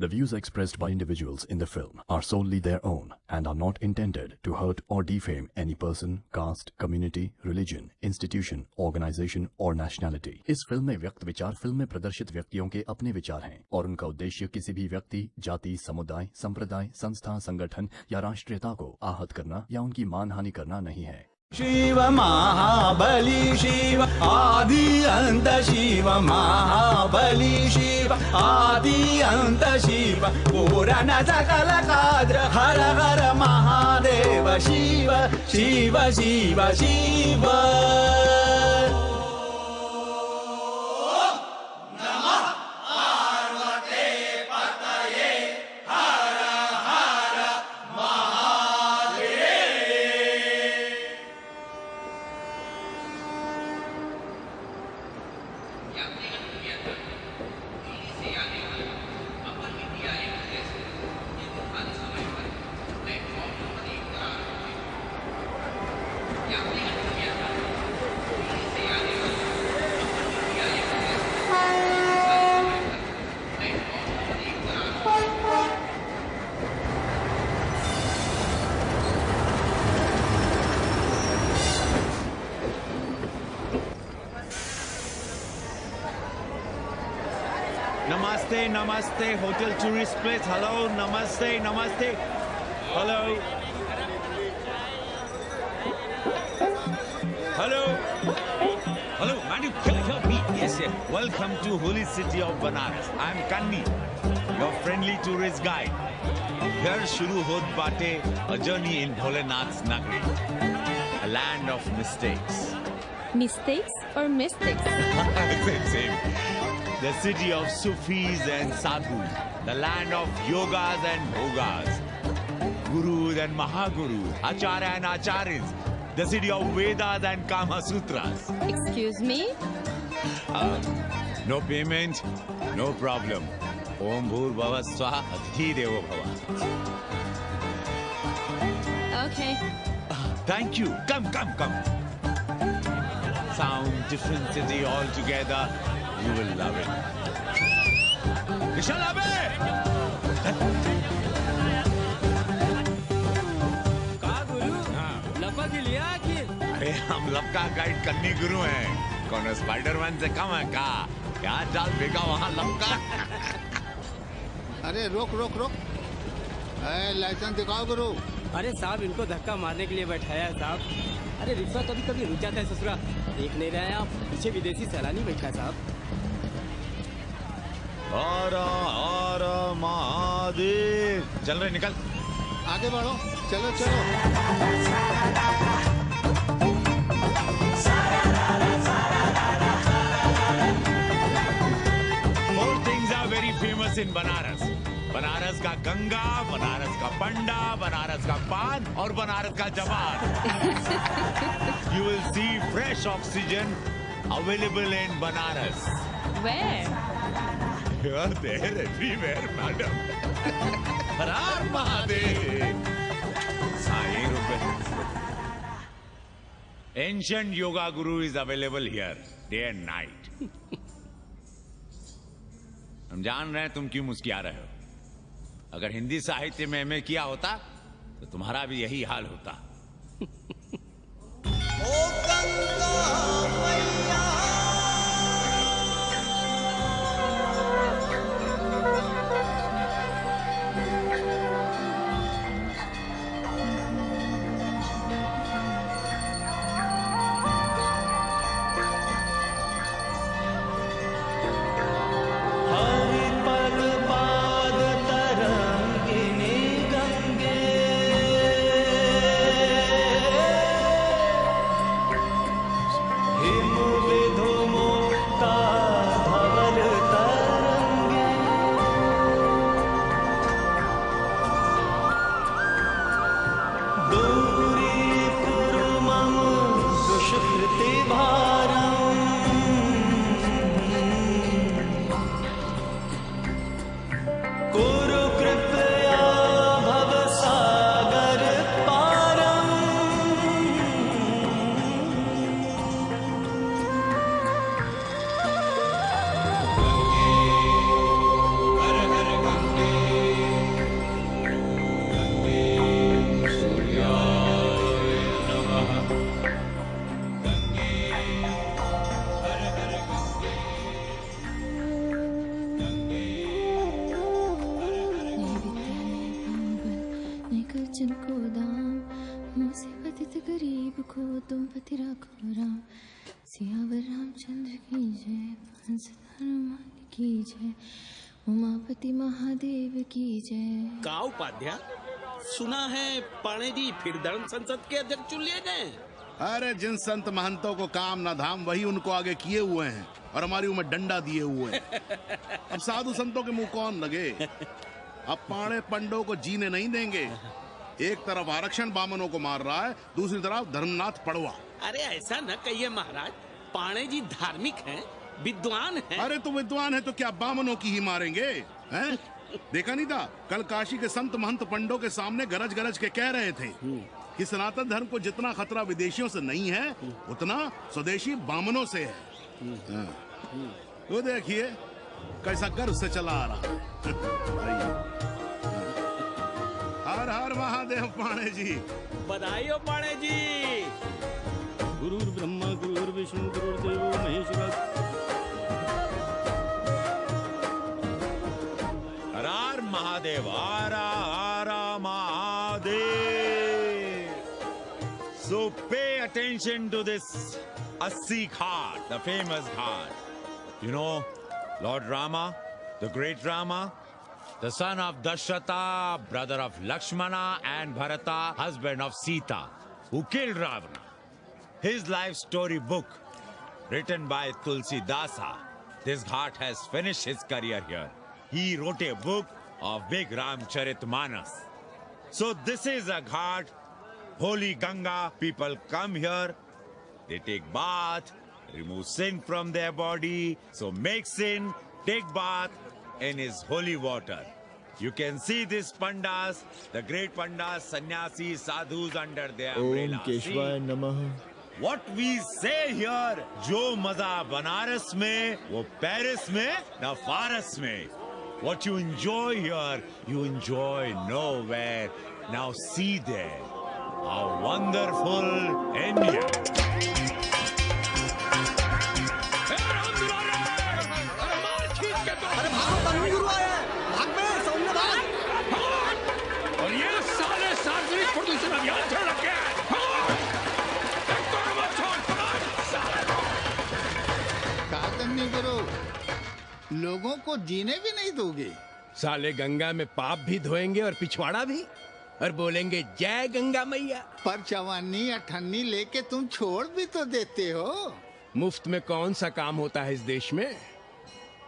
The views expressed by individuals in the film are solely their own and are not intended to hurt or defame any person, caste, community, religion, institution, organization or nationality. इस film में व्यक्त विचार film में प्रदर्शित व्यक्तियों के अपने विचार हैं और उनका उद्देश्य किसी भी व्यक्ति, जाति, समुदाय, संप्रदाय, संस्था, संगठन या राष्ट्रीयता को आहत करना या उनकी मानहानि करना नहीं है। शिव महाबली शिव आदि अंत शिव महाबली शिव आदि अंत शिव पूरण सकल काद्र हर हर Mahadev Shiv Shiv Shiv Shiv Namaste, namaste, hotel tourist place. Hello, namaste, namaste. Hello. Hello. Hello, man, you can't help me. Yes, yes. Welcome to holy city of Banaras. I'm Kanni, your friendly tourist guide. Here shuru hot bate a journey in Bholenath's Nagari, a land of mistakes. Mistakes or mystics? Same. The city of Sufis and Sadhus, the land of yogas and bhogas, gurus and mahagurus, acharya and acharyas, the city of Vedas and Kama Sutras. Excuse me? No payment, no problem. Om Bhur Bhava Swaha Adhi Devo Bhava. Okay. Thank you. Come. Sound, different city altogether. You will love it. Vishal Abe! कहा गुरु? लपक लिया कि? अरे हम लपका guide कन्नी गुरु हैं। कौन स्पाइडरमैन से कम है का? यहाँ डाल बेगा वहाँ लपका। अरे रोक। लाइसेंस दिखाओ गुरु। अरे साहब इनको धक्का मारने के लिए बैठाया है साहब। अरे रिक्शा कभी रुक जाता है ससुरा। देख नहीं रहे हैं आप? पीछे विदेशी सैलानी बैठा है साहब। हर हर महादेव। चल रहे निकल। आगे बढ़ो। चलो। Four things are very famous in Banaras. Banaras का गंगा, बनारस का पंडा, बनारस का पान और बनारस का जवान. You will see fresh oxygen available in Banaras. Where? You are there everywhere, madam. Har Har Mahadev. Ancient yoga guru is available here, day and night. हम जान रहे हैं तुम क्यों मुस्कुरा रहे हो. अगर हिंदी साहित्य में एमए किया होता तो तुम्हारा भी यही हाल होता. ओ गंगा मैया सियावर रामचंद्र की जय, हंस हनुमान की जय, उमापति महादेव की जय। का उपाध्याय, सुना है पाणे जी फिर धर्म संसद के अध्यक्ष चुन लिए गए। अरे जिन संत महंतों को काम ना धाम वही उनको आगे किए हुए हैं और हमारी उम्र डंडा दिए हुए हैं। अब साधु संतों के मुंह कौन लगे? अब पाणे पंडों को जीने नहीं देंगे। एक तरफ आरक्षण बामनों को मार रहा है, दूसरी तरफ धर्मनाथ पड़वा। अरे ऐसा न कहिए महाराज, पाणे जी धार्मिक हैं, विद्वान हैं। अरे तो विद्वान है तो क्या बामनों की ही मारेंगे हैं? देखा नहीं था कल काशी के संत महंत पंडों के सामने गरज गरज के कह रहे थे कि सनातन धर्म को जितना खतरा विदेशियों से नहीं है उतना स्वदेशी बामनों से है। तो देखिए कैसा गर्व से चला आ रहा है। हर हर महादेव पाणे जी। बधाई हो पाणे जी। गुरुर् ब्रह्मा गुरुर्विष्णु गुरुर्देवो महेश्वर। हर हर महादेव, हर हर Mahadev. So pay attention to this Assi Ghat, the famous ghat. You know, Lord Rama, the great Rama, the son of Dashrata, brother of Lakshmana and Bharata, husband of Sita, who killed Ravana. His life story book, written by Tulsi Dasa. This ghat has finished his career here. He wrote a book of Big Ramcharitmanas. So this is a ghat, holy Ganga. People come here, they take bath, remove sin from their body. So make sin, take bath in his holy water. You can see these pandas, the great pandas, sannyasis, sadhus under their umbrella. Om Keshwaya Namah. What we say here, जो मजा बनारस में, वो Paris में, ना फारस में. What you enjoy here, you enjoy nowhere. Now see there, how wonderful India. अरे भागो, तन्वी गुरु आया है। भाग बे, सौम्य भाग। और ये साले सार्वजनिक प्रदूषण अभियान चल रखे हैं। कहा तन्वी गुरु, लोगों को जीने भी नहीं दोगे। साले गंगा में पाप भी धोएंगे और पिछवाड़ा भी, और बोलेंगे जय गंगा मैया। पर चवानी अठन्नी लेके तुम छोड़ भी तो देते हो। मुफ्त में कौन सा काम होता है इस देश में?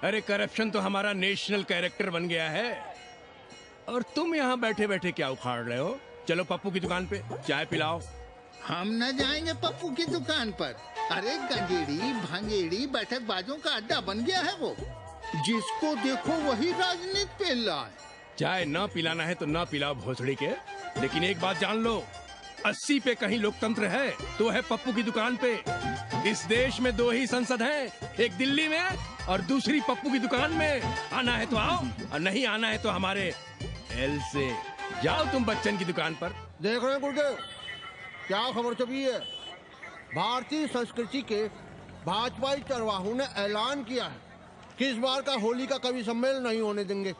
अरे करप्शन तो हमारा नेशनल कैरेक्टर बन गया है। और तुम यहाँ बैठे बैठे क्या उखाड़ रहे हो? चलो पप्पू की दुकान पे चाय पिलाओ। हम न जाएंगे पप्पू की दुकान पर। अरे गंजेड़ी भांगेड़ी बैठक बाजों का अड्डा बन गया है वो। जिसको देखो वही राजनीति पेल रहा है। चाय न पिलाना है तो न पिलाओ भोसड़ी के, लेकिन एक बात जान लो, 80 पे कहीं लोकतंत्र है तो है पप्पू की दुकान पे। इस देश में 2 ही संसद हैं, एक दिल्ली में और दूसरी पप्पू की दुकान में। आना है तो आओ और नहीं आना है तो हमारे एल से जाओ तुम बच्चन की दुकान पर। देख रहे हैं गुरुदेव, क्या खबर छपी है? भारतीय संस्कृति के भाजपाई चरवाहों ने ऐलान किया है कि इस बार का होली का कवि सम्मेलन नहीं होने देंगे।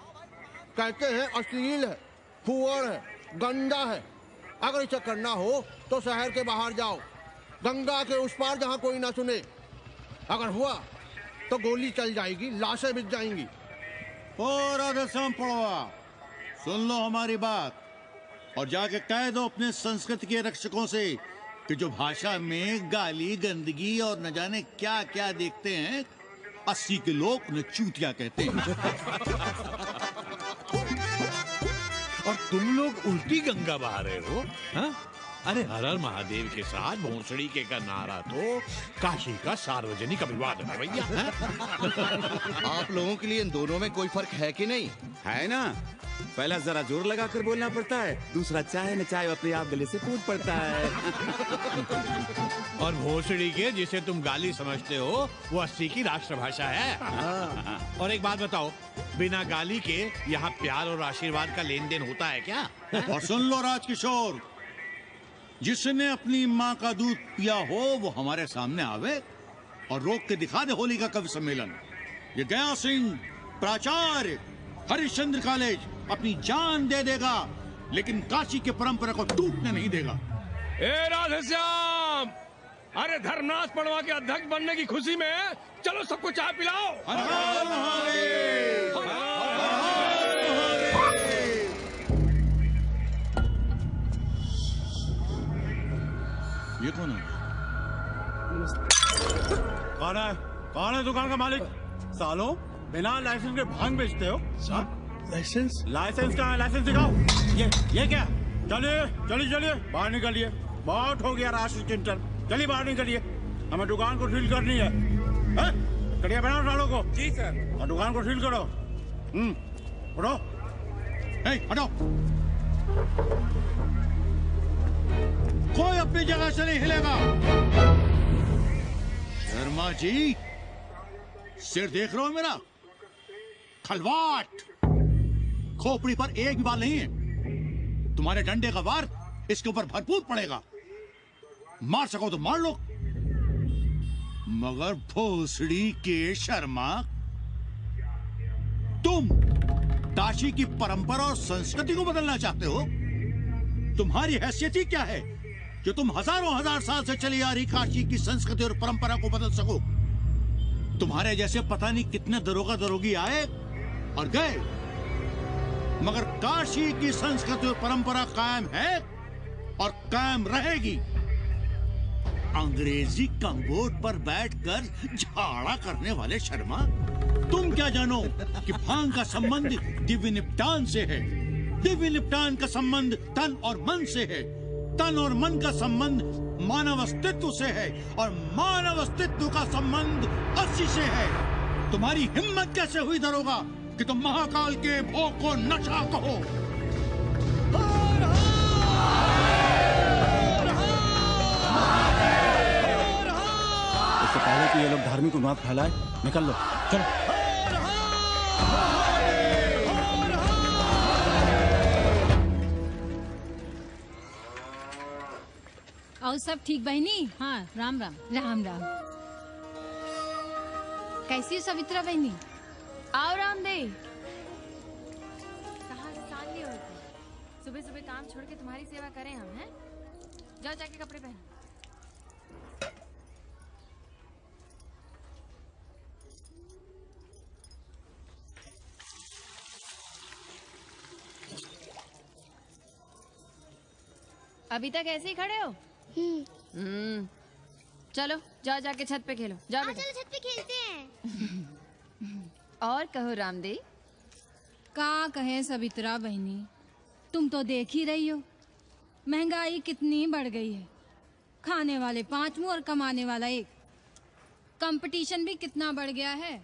कहते हैं अश्लील है, फुहड़ है, गंदा है। अगर इसे करना हो तो शहर के बाहर जाओ, गंगा के उस पार जहाँ कोई ना सुने। अगर हुआ तो गोली चल जाएगी, लाशें बिछ जाएंगी। ओ राधेश्याम पड़वा, सुन लो हमारी बात और जाके कह दो अपने संस्कृति के रक्षकों से कि जो भाषा में गाली गंदगी और न जाने क्या क्या देखते हैं, 80 के लोग उन्हें चूतिया कहते हैं। और तुम लोग उल्टी गंगा बहा रहे हो, हाँ? अरे हर हर महादेव के साथ भोंसड़ी के का नारा तो काशी का सार्वजनिक अभिवादन है भैया। आप लोगों के लिए इन दोनों में कोई फर्क है कि नहीं? है ना, पहला जरा जोर लगा कर बोलना पड़ता है, दूसरा चाहे न चाहे अपने आप गले से कूद पड़ता है। और भोसड़ी के जिसे तुम गाली समझते हो वो 80 की राष्ट्रभाषा है। और एक बात बताओ, बिना गाली के यहाँ प्यार और आशीर्वाद का लेन देन होता है क्या? और सुन लो राजकिशोर, जिसने अपनी माँ का दूध पिया हो वो हमारे सामने आवे और रोक के दिखा दे होली का कवि सम्मेलन। ये गया सिंह प्राचार्य हरिश्चंद्र कॉलेज अपनी जान दे देगा, लेकिन काशी के परंपरा को टूटने नहीं देगा। ए राधेश्याम, अरे धर्मनाथ पड़वा के अध्यक्ष बनने की खुशी में चलो सबको चाय पिलाओ। ये कौन है? कौन है दुकान का मालिक? सालों बिना लाइसेंस के भांग बेचते हो? लाइसेंस? लाइसेंस कहाँ है? लाइसेंस दिखाओ। ये क्या? चलिए बाहर निकलिए। बहुत हो गया राशि चिंतन। चलिए बाहर निकलिए, हमें दुकान को सील करनी है। कड़िया बनाओ सालों को। जी सर। और दुकान को सील करो। उठो, हटो। कोई अपनी जगह से नहीं हिलेगा। शर्मा जी, सिर देख रहे हो मेरा? खलवाट, खोपड़ी पर एक भी बाल नहीं है। तुम्हारे डंडे का वार इसके ऊपर भरपूर पड़ेगा। मार सको तो मार लो, मगर भोसड़ी के शर्मा, तुम काशी की परंपरा और संस्कृति को बदलना चाहते हो? तुम्हारी हैसियत ही क्या है कि तुम हजारों हजार साल से चली आ रही काशी की संस्कृति और परंपरा को बदल सको? तुम्हारे जैसे पता नहीं कितने दरोगा दरोगी आए और गए, मगर काशी की संस्कृति और परंपरा कायम है और कायम रहेगी। अंग्रेजी कमबोर्ड पर बैठकर झाड़ा करने वाले शर्मा, तुम क्या जानो कि भांग का संबंध दिव्य निपटान से है। दिव्य निपटान का संबंध तन और मन से है। तन और मन का संबंध मानव अस्तित्व से है और मानव अस्तित्व का संबंध अस्सी से है। तुम्हारी हिम्मत कैसे हुई दरोगा कि तुम महाकाल के भोग को नशा कहो? इससे पहले कि ये लोग धार्मिक उन्माद फैलाए, निकल लो, चलो। और सब ठीक बहनी? हाँ, राम राम। राम राम। कैसी हो सवित्रा बहनी? आओ रामदेव। कहाँ से सान लिए हो? सुबह सुबह काम छोड़ के तुम्हारी सेवा करें हम, हैं? जाओ जाके कपड़े पहनो। अभी तक ऐसे ही खड़े हो? चलो जाओ जाके छत पे खेलो। जाओ बेटा। चलो छत पे खेलते हैं। और कहो रामदेव। का कहे सवित्रा बहनी, तुम तो देख ही रही हो महंगाई कितनी बढ़ गई है। खाने वाले 5 मुंह और कमाने वाला 1। कंपटीशन भी कितना बढ़ गया है।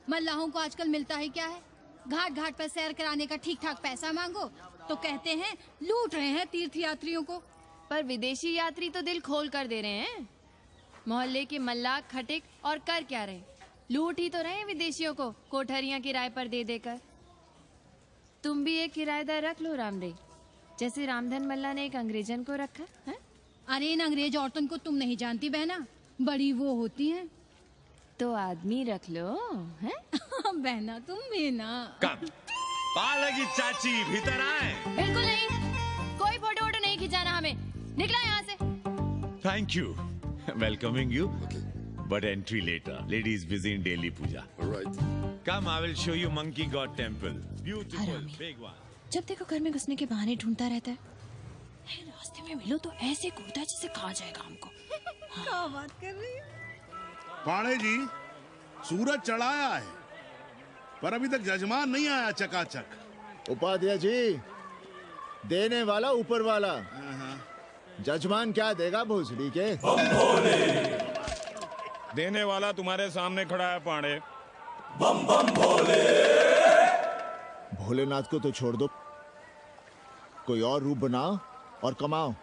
मल्लाहों को आजकल मिलता है क्या है? घाट घाट पर सैर कराने का ठीक ठाक पैसा मांगो तो कहते हैं लूट रहे हैं तीर्थ यात्रियों को। पर विदेशी यात्री तो दिल खोल कर दे रहे हैं। मोहल्ले के मल्लाह खटिक और कर क्या रहे? लूट ही तो रहे हैं विदेशियों को कोठरियां किराए पर दे देकर। तुम भी एक किराएदार रख लो रामदेव, जैसे रामधन मल्ला ने एक अंग्रेजन को रखा है। अरे इन अंग्रेज औरतों को तुम नहीं जानती बहना, बड़ी वो होती हैं। तो आदमी रख लो, हैं? बहना तुम भी ना। पालगी चाची भीतर आए। बिल्कुल नहीं, कोई फोटो वोटो नहीं खिंचाना हमें। निकला यहाँ से। Thank you. Welcoming you. But entry later. Ladies busy in daily puja. All right. Come, I will show you Monkey God Temple. Beautiful, big one. जब देखो घर में घुसने के बहाने ढूंढता रहता है। रास्ते में मिलो तो ऐसे कूदता है जिससे खा जाएगा हमको। क्या बात कर रही है? पाड़े जी, सूरज चढ़ाया है पर अभी तक जजमान नहीं आया चकाचक। उपाध्याय जी, देने वाला ऊपर वाला। जजमान क्या देगा भोसड़ी के? देने वाला तुम्हारे सामने खड़ा है पांडे। बम बम भोले। भोलेनाथ को तो छोड़ दो, कोई और रूप बनाओ और कमाओ।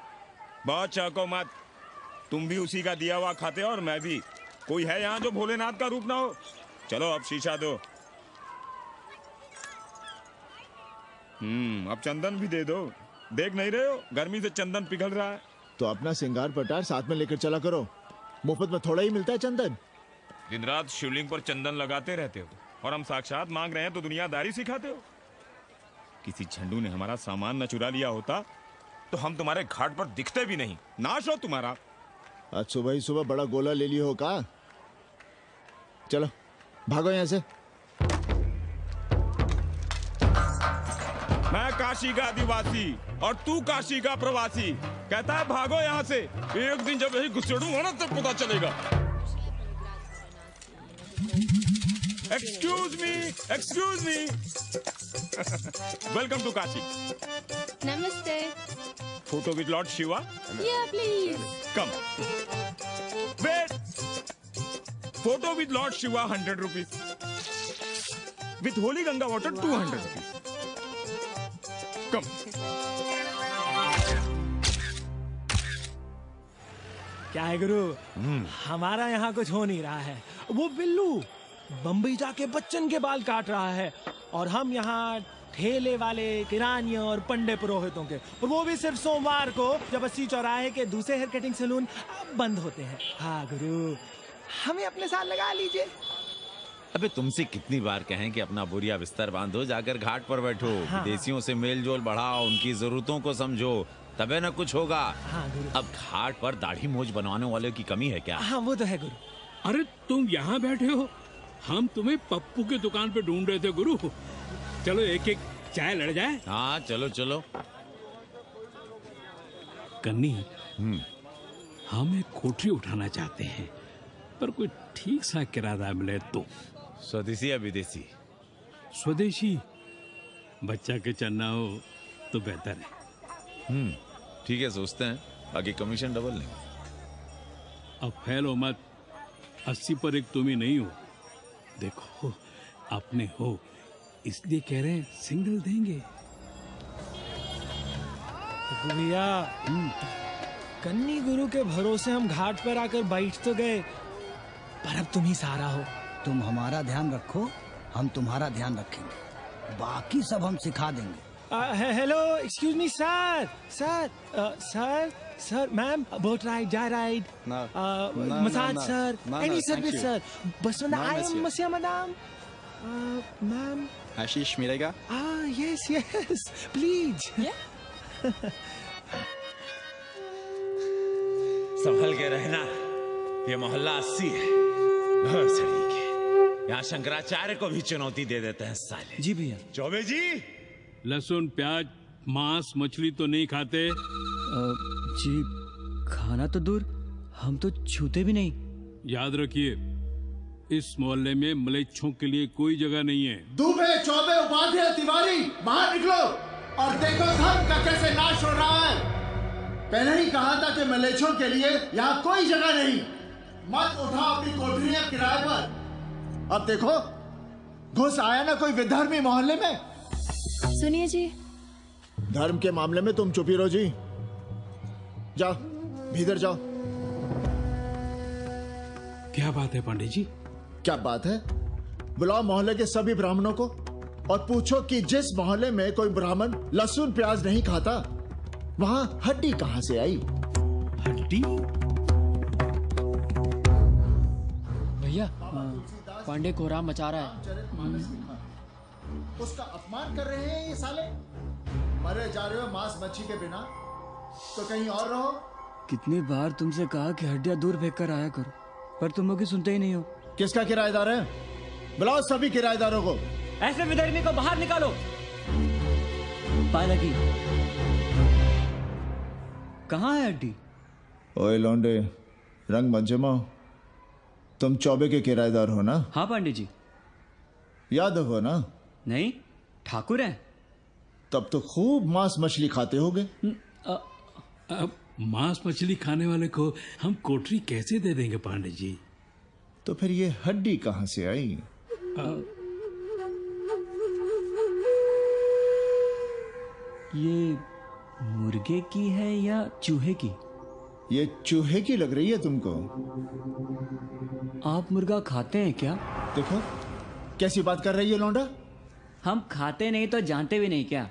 बहुत चाको मत, तुम भी उसी का दिया हुआ खाते हो और मैं भी। कोई है यहाँ जो भोलेनाथ का रूप ना हो? चलो अब शीशा दो। अब चंदन भी दे दो। देख नहीं रहे हो गर्मी से चंदन पिघल रहा है। तो अपना सिंगार पटार साथ में लेकर चला करो, मुफ्त में थोड़ा ही मिलता है चंदन। दिन रात शिवलिंग पर चंदन लगाते रहते हो और हम साक्षात मांग रहे हैं तो दुनियादारी सिखाते हो। किसी झंडू ने हमारा सामान न चुरा लिया होता तो हम तुम्हारे घाट पर दिखते भी नहीं। नाश हो तुम्हारा। आज सुबह ही सुबह बड़ा गोला ले लियो हो का? चलो भागो यहाँ से। मैं काशी का आदिवासी और तू काशी का प्रवासी। कहता है भागो यहाँ से। एक दिन जब यही घुसेड़ूंगा ना तब पता चलेगा। Excuse me welcome to Kashi. नमस्ते। Photo with lord Shiva. Yeah, please. Come wait. Photo with lord Shiva 100 rupees. With holy Ganga water 200 rupees. Come. क्या है गुरु, हमारा यहाँ कुछ हो नहीं रहा है। वो बिल्लू बम्बई जाके बच्चन के बाल काट रहा है और हम यहाँ ठेले वाले, किरानियों और पंडे पुरोहितों के, और वो भी सिर्फ सोमवार को, जब 80 चौराहे के दूसरे हेयर कटिंग सैलून बंद होते हैं। हाँ गुरु, हमें अपने साथ लगा लीजिए। अबे तुमसे कितनी बार कहें कि अपना बोरिया बिस्तर बांधो, जाकर घाट पर बैठो। हाँ। विदेशियों से मेल जोल बढ़ाओ, उनकी जरूरतों को समझो, तबे न कुछ होगा। हाँ गुरु। अब घाट पर दाढ़ी मूंछ बनवाने वाले की कमी है क्या? हाँ वो तो है गुरु। अरे तुम यहाँ बैठे हो, हम तुम्हें पप्पू की दुकान पे ढूंढ रहे थे गुरु। चलो एक एक चाय लड़ जाए। हाँ चलो चलो। कन्नी, हम एक कोठरी उठाना चाहते हैं, पर कोई ठीक सा किराया मिले तो। स्वदेशी या विदेशी? स्वदेशी। बच्चा के चन्ना हो तो बेहतर है। ठीक है, सोचते हैं, बाकी कमीशन डबल लेंगे। अब फैलो मत, 80 पर एक तुम ही नहीं हो। देखो अपने हो, इसलिए कह रहे हैं सिंगल देंगे। भैया, कन्नी गुरु के भरोसे हम घाट पर आकर बैठ तो गए, पर अब तुम ही सहारा हो। तुम हमारा ध्यान रखो, हम तुम्हारा ध्यान रखेंगे, बाकी सब हम सिखा देंगे। Hello, excuse me sir. Sir ma'am, boat ride, जा ride, massage sir, any service sir. बस आई एम मसिया मैडम। मैम आशीष मिलेगा? Yes please. संभल के रहना, ये मोहल्ला 80 है, भोसड़ी के। यहाँ शंकराचार्य को भी चुनौती दे देते हैं साले। जी भैया। चौबे जी, लहसुन, प्याज, मांस, मछली तो नहीं खाते? जी खाना तो दूर, हम तो छूते भी नहीं। याद रखिए, इस मोहल्ले में मलेच्छों के लिए कोई जगह नहीं है। दुबे, चौबे, उपाध्याय, तिवारी, बाहर निकलो और देखो धर्म का कैसे नाश हो रहा है। पहले ही कहा था कि मलेच्छों के लिए यहाँ कोई जगह नहीं। मत उठाओ अपनी कोठरियां किराए पर। अब देखो, घुस आया ना कोई विधर्मी मोहल्ले में। सुनिए जी, धर्म के मामले में तुम चुप ही रहो जी। जाओ भीतर जाओ। क्या बात है पांडे जी? क्या बात है? बुलाओ मोहल्ले के सभी ब्राह्मणों को और पूछो कि जिस मोहल्ले में कोई ब्राह्मण लहसुन प्याज नहीं खाता, वहां हड्डी कहां से आई? हड्डी? भैया, पांडे कोहराम मचा रहा है। उसका अपमान कर रहे हैं ये साले। मरे जा रहे हो मांस मच्छी के बिना, तो कहीं और रहो। कितनी बार तुमसे कहा कि हड्डियां दूर फेंक कर आया करो, पर तुम लोग सुनते ही नहीं हो। किसका किराएदार है? बुलाओ सभी किराएदारों को। ऐसे विधर्मी को बाहर निकालो। पालकी, कहाँ है हड्डी? ओए लौंडे, रंग मत जमाओ। तुम चौबे के किराएदार हो ना? हाँ पांडे जी। यादव हो ना? नहीं, ठाकुर हैं। तब तो खूब मांस मछली खाते होगे। अब मांस मछली खाने वाले को हम कोठरी कैसे दे देंगे पांडे जी? तो फिर ये हड्डी कहां से आई? ये मुर्गे की है या चूहे की? ये चूहे की लग रही है तुमको। आप मुर्गा खाते हैं क्या? देखो कैसी बात कर रही है लौंडा। हम खाते नहीं तो जानते भी नहीं क्या?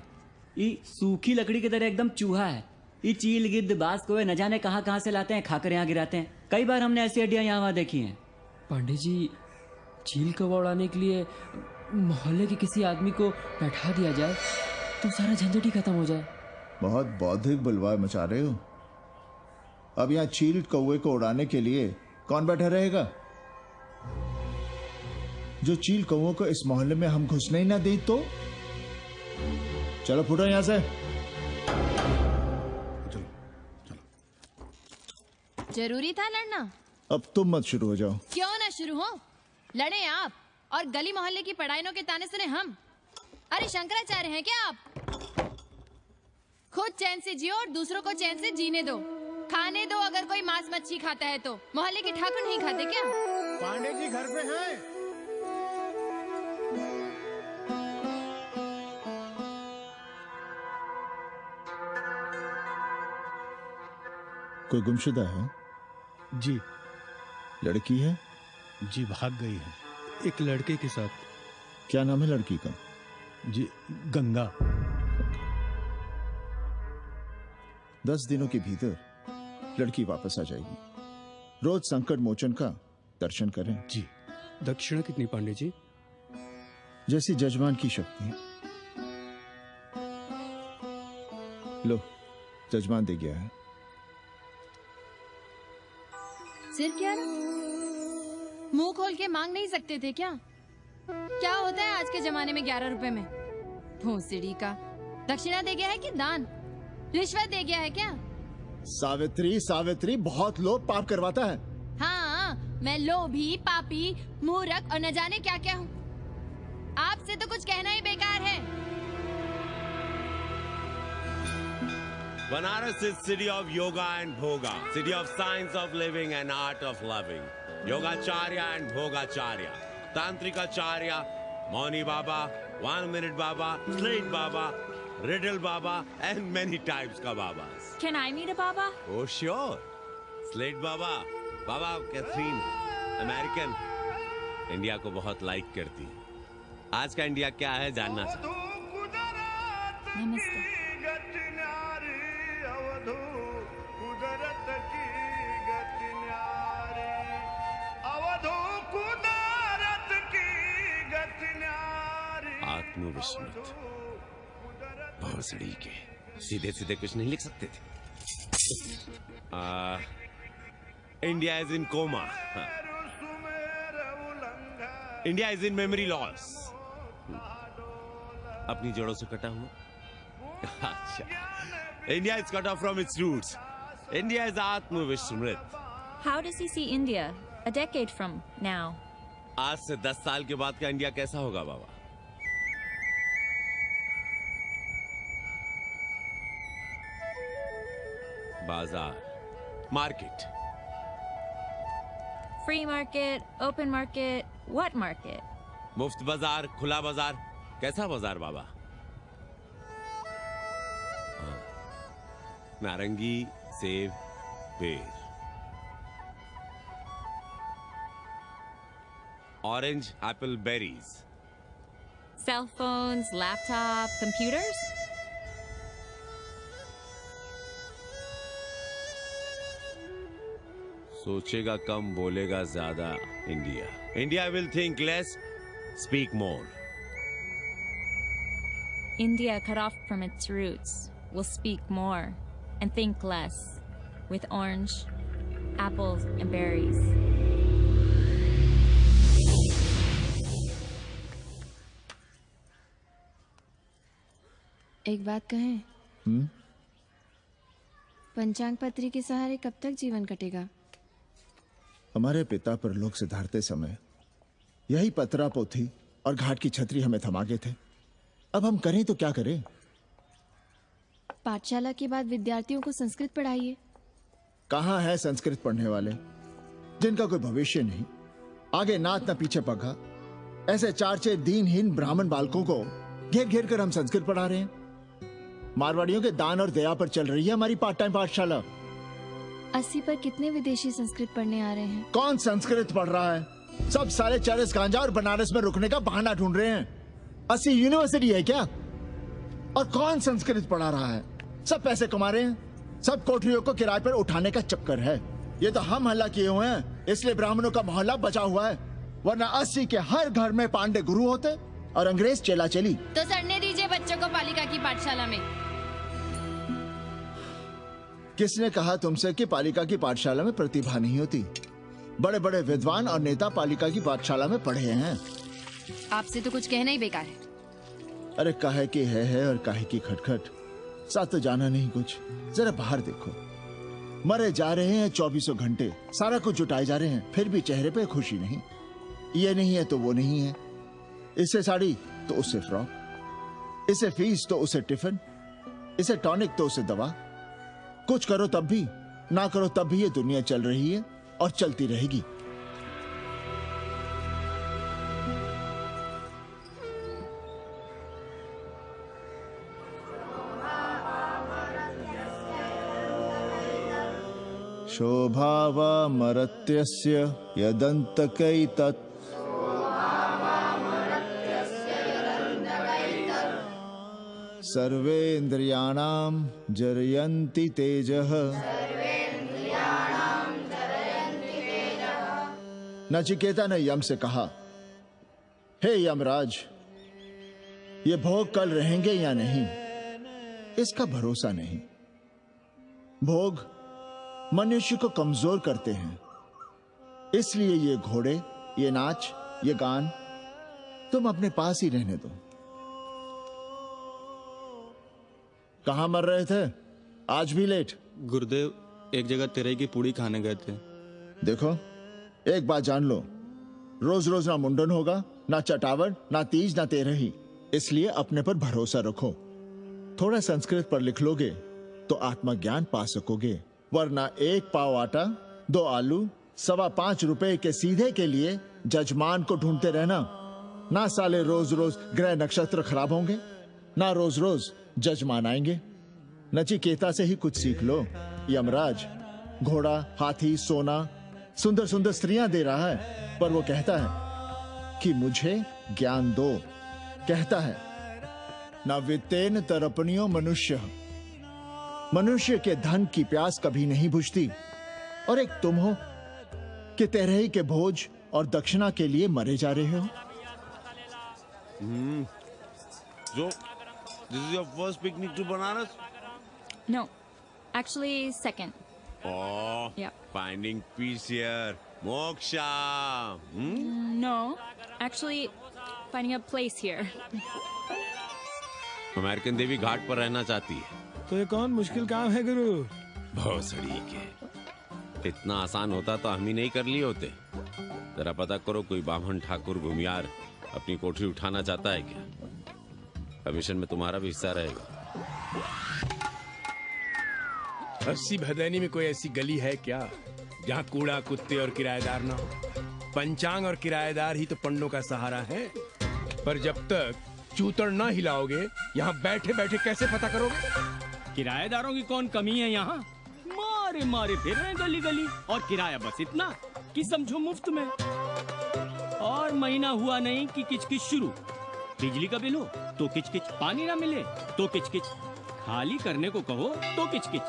ये सूखी लकड़ी की तरह एकदम चूहा है। ये चील, गिद्ध, बाज को न जाने कहां कहां से लाते हैं, खाकर यहाँ गिराते हैं। कई बार हमने ऐसी हड्डियां यहाँ वहां देखी हैं। पांडे जी, चील को उड़ाने के लिए मोहल्ले के किसी आदमी को बैठा दिया जाए तो सारा झंझट ही खत्म हो जाए। बहुत बौद्धिक बलवा मचा रहे हो। अब यहाँ चील कौवे को उड़ाने के लिए कौन बैठा रहेगा? जो चील कौवों को इस मोहल्ले में हम घुसने ही ना दें तो? चलो फुटो यहाँ से। जरूरी था लड़ना? अब तुम मत शुरू हो जाओ। क्यों ना शुरू हो? लड़े आप और गली मोहल्ले की पढ़ाइयों के ताने सुने हम। अरे शंकराचार्य हैं क्या आप? खुद चैन से जियो और दूसरों को चैन से जीने दो। खाने दो अगर कोई मांस मच्छी खाता है तो। मोहल्ले के ठाकुर नहीं खाते क्या? पांडे जी घर पे हैं? कोई गुमशुदा है? जी। लड़की है? जी भाग गई है एक लड़के के साथ। क्या नाम है लड़की का? जी गंगा। 10 दिनों के भीतर लड़की वापस आ जाएगी। रोज संकट मोचन का दर्शन करें। जी। दक्षिणा कितनी पांडे जी? जैसी जजमान की शक्ति। लो जजमान दे गया है। सिर क्या? मुंह खोल के मांग नहीं सकते थे क्या? क्या होता है आज के जमाने में 11 रुपए में? भोसड़ी का दक्षिणा दे गया है कि दान? रिश्वत दे गया है क्या? सावित्री सावित्री बहुत लोभ पाप करवाता है। हाँ मैं लोभी पापी मूर्ख और न जाने क्या क्या हूँ। आपसे तो कुछ कहना ही बेकार है। Banaras is city of yoga and bhoga, city of science of living and art of loving. Yogacharya and Bhogacharya, Tantrikacharya, Mauni Baba, 1 Minute Baba, Slate Baba, Riddle Baba, and many types ka Babas. Can I meet a Baba? Oh sure, Slate Baba, Baba Catherine, American, India को बहुत like करती। आज का India क्या है जानना चाहती। नमस्ते। आत्मविस्मृत भोसड़ी के सीधे सीधे कुछ नहीं लिख सकते थे। India is in coma. India is in memory loss. अपनी जड़ों से कटा हुआ। अच्छा, India is cut off from its roots. India is आत्मविस्मृत। How does he see India a decade from now? आज से 10 साल के बाद का इंडिया कैसा होगा बाबा? बाजार, market. Free market, open market, what market? मुफ्त बाजार, खुला बाजार, कैसा बाजार बाबा? नारंगी, सेब, बेर। Orange, apple, berries. Cell phones, laptop, computers? सोचेगा कम बोलेगा ज्यादा India. India will think less, speak more. India cut off from its roots will speak more and think less with orange, apples and berries. एक बात कहें? पंचांग पत्री के सहारे कब तक जीवन कटेगा? हमारे पिता परलोक से धारते समय यही पतरा पोथी और घाट की छतरी हमें थमा गए थे। अब हम करें तो क्या करें? पाठशाला के बाद विद्यार्थियों को संस्कृत पढ़ाइए। कहाँ है संस्कृत पढ़ने वाले जिनका कोई भविष्य नहीं, आगे नात न पीछे पगा। ऐसे 4 दीनहीन ब्राह्मण बालकों को घेर घेर कर हम संस्कृत पढ़ा रहे हैं। मारवाड़ियों के दान और दया पर चल रही है हमारी पार्ट टाइम पाठशाला। 80 पर कितने विदेशी संस्कृत पढ़ने आ रहे हैं? कौन संस्कृत पढ़ रहा है? सब सारे चरस गांजा और बनारस में रुकने का बहाना ढूंढ रहे हैं। 80 यूनिवर्सिटी है क्या? और कौन संस्कृत पढ़ा रहा है? सब पैसे कमा रहे हैं। सब कोठरियों को किराए पर उठाने का चक्कर है। ये तो हम हल्ला किए हुए हैं, इसलिए ब्राह्मणों का मोहल्ला बचा हुआ है। वरना 80 के हर घर में पांडे गुरु होते और अंग्रेज चेला चली। तो सड़ने दीजिए बच्चों को पालिका की पाठशाला में। किसने कहा तुमसे कि पालिका की पाठशाला में प्रतिभा नहीं होती? बड़े बड़े विद्वान और नेता पालिका की पाठशाला में पढ़े हैं। आपसे तो कुछ कहना ही बेकार है। अरे काहे की है और काहे की खटखट, साथ तो जाना नहीं कुछ। जरा बाहर देखो, मरे जा रहे हैं 24 घंटे, सारा कुछ जुटाए जा रहे हैं, फिर भी चेहरे पे खुशी नहीं। ये नहीं है तो वो नहीं है, इसे साड़ी तो उससे फ्रॉक, इसे फीस तो उसे टिफिन, इसे टॉनिक तो उसे दवा। कुछ करो तब भी, ना करो तब भी ये दुनिया चल रही है और चलती रहेगी। शोभावा मरत्यस्य यदन्तकैतत् सर्वेन्द्रियाणां जरयन्ति तेजः। नचिकेता ने यम से कहा, हे यमराज, ये भोग कल रहेंगे या नहीं, इसका भरोसा नहीं। भोग मनुष्य को कमजोर करते हैं, इसलिए ये घोड़े, ये नाच, ये गान तुम अपने पास ही रहने दो। कहां मर रहे थे? आज भी लेट? गुरुदेव, एक जगह तेरई की पूड़ी खाने गए थे। देखो, एक बात जान लो, रोज रोज ना मुंडन होगा, ना चटावट, ना तीज, ना तेरही। इसलिए अपने पर भरोसा रखो। थोड़ा संस्कृत पर लिख लोगे तो आत्मज्ञान पा सकोगे, वरना 1 पाव आटा, 2 आलू, 5.25 रुपए के सीधे के लिए जजमान को ढूंढते रहना। ना साले रोज रोज ग्रह नक्षत्र खराब होंगे, ना रोज रोज जजमान आएंगे। नचिकेता से ही कुछ सीख लो। यमराज घोड़ा, हाथी, सोना, सुंदर सुंदर स्त्रियां दे रहा है, पर वो कहता है कि मुझे ज्ञान दो। कहता है, ना वित्तेन तरपणियो मनुष्य, मनुष्य के धन की प्यास कभी नहीं बुझती। और एक तुम हो कि तेरही के भोज और दक्षिणा के लिए मरे जा रहे हो। So, this is your first picnic to Banaras? No, actually second. Oh, Yeah. finding peace here. Moksha. No, actually finding a place here. American देवी घाट पर रहना चाहती है। तो ये कौन मुश्किल काम है गुरु? भोसड़ी के, इतना आसान होता तो हम ही नहीं कर लिए होते। जरा पता करो, कोई बामन ठाकुर घुमियार अपनी कोठरी उठाना चाहता है क्या? कमीशन में तुम्हारा भी हिस्सा रहेगा। 80 भदैनी में कोई ऐसी गली है क्या जहाँ कूड़ा, कुत्ते और किराएदार ना हो? पंचांग और किराएदार ही तो पंडों का सहारा है। पर जब तक चूतड़ ना हिलाओगे, यहाँ बैठे बैठे कैसे पता करोगे? किराएदारों की कौन कमी है यहाँ? मारे मारे फिर रहे गली गली, और किराया बस इतना कि समझो मुफ्त में। और महीना हुआ नहीं कि किचकिच शुरू। बिजली का बिल हो तो किचकिच, पानी ना मिले तो किचकिच, खाली करने को कहो तो किचकिच।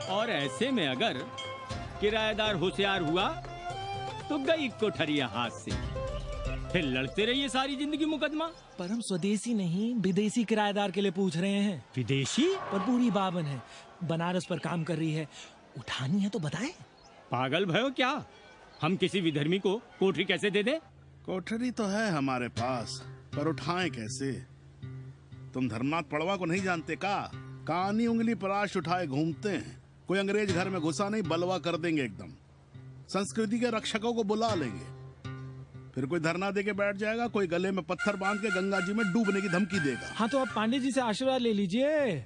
और ऐसे में अगर किराएदार होशियार हुआ तो गई कोठरिया हाथ से, फिर लड़ते रहिए सारी जिंदगी मुकदमा। पर हम स्वदेशी नहीं, विदेशी किराएदार के लिए पूछ रहे हैं। विदेशी? पर पूरी बावन है, बनारस पर काम कर रही है, उठानी है तो बताएं। पागल भयो क्या? हम किसी विधर्मी को कोठरी कैसे दे दे? कोठरी तो है हमारे पास, पर उठाएं कैसे? तुम धर्मनाथ पड़वा को नहीं जानते का? कानी उंगली पराश उठाए घूमते हैं। कोई अंग्रेज घर में घुसा नहीं, बलवा कर देंगे एकदम। संस्कृति के रक्षकों को बुला लेंगे, फिर कोई धरना दे के बैठ जाएगा, कोई गले में पत्थर बांध के गंगा जी में डूबने की धमकी देगा। हाँ तो आप पांडे जी से आशीर्वाद ले लीजिए।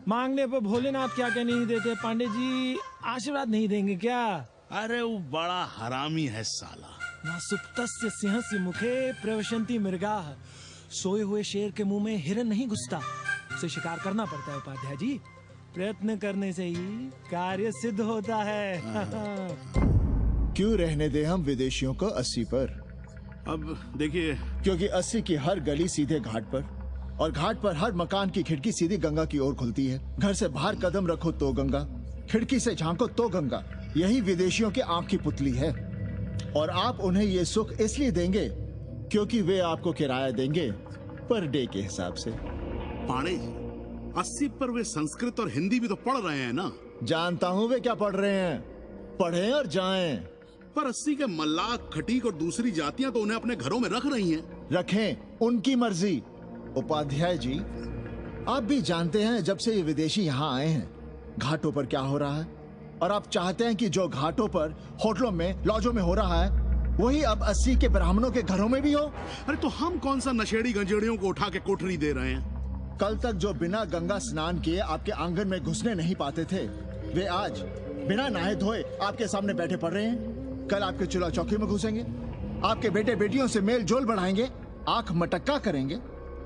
मांगने पर भोलेनाथ क्या क्या नहीं देते, पांडे जी आशीर्वाद नहीं देंगे क्या? अरे वो बड़ा हरामी है साला। ना सुप्तस्य सिंहस्य मुखे प्रवशंति मृगाः, सोए हुए शेर के मुंह में हिरन नहीं घुसता, उसे शिकार करना पड़ता है उपाध्याय जी। प्रयत्न करने से ही कार्य सिद्ध होता है। क्यों रहने दे हम विदेशियों को 80 पर? अब देखिए, क्योंकि 80 की हर गली सीधे घाट पर, और घाट पर हर मकान की खिड़की सीधी गंगा की ओर खुलती है। घर से बाहर कदम रखो तो गंगा, खिड़की से झांको तो गंगा। यही विदेशियों की आंख की पुतली है। और आप उन्हें ये सुख इसलिए देंगे क्योंकि वे आपको किराया देंगे पर डे के हिसाब से। पाणे जी, 80 पर वे संस्कृत और हिंदी भी तो पढ़ रहे हैं ना? जानता हूँ वे क्या पढ़ रहे हैं, पढ़ें और जाएं। पर 80 के मल्लाह, खटीक और दूसरी जातियां तो उन्हें अपने घरों में रख रही हैं। रखें, उनकी मर्जी। उपाध्याय जी, आप भी जानते हैं जब से ये विदेशी यहाँ आए हैं घाटों पर क्या हो रहा है, और आप चाहते हैं कि जो घाटों पर, होटलों में, लॉजों में हो रहा है वही अब 80 के ब्राह्मणों के घरों में भी हो। अरे तो हम कौन सा नशेड़ी गंजेड़ियों को उठा के कोठरी दे रहे हैं? कल तक जो बिना गंगा स्नान किए आपके आंगन में घुसने नहीं पाते थे, वे आज बिना नहाए धोए आपके सामने बैठे पड़ रहे हैं। कल आपके चूल्हा चौकी में घुसेंगे, आपके बेटे बेटियों से मेल जोल बढ़ाएंगे, आंख मटक्का करेंगे,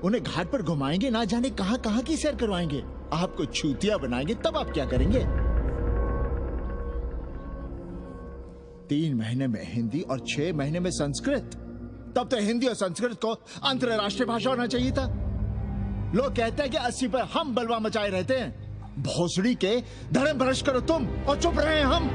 उन्हें घाट पर घुमाएंगे, ना जाने कहां कहां की सैर करवाएंगे, आपको छूतिया बनाएंगे। तब आप क्या करेंगे? 3 महीने में हिंदी और 6 महीने में संस्कृत। तब तो हिंदी और संस्कृत को अंतरराष्ट्रीय भाषा होना चाहिए था। लोग कहते हैं कि 80 पर हम बलवा मचाए रहते हैं। भोसड़ी के धर्म भ्रष्ट करो तुम और चुप रहे हम।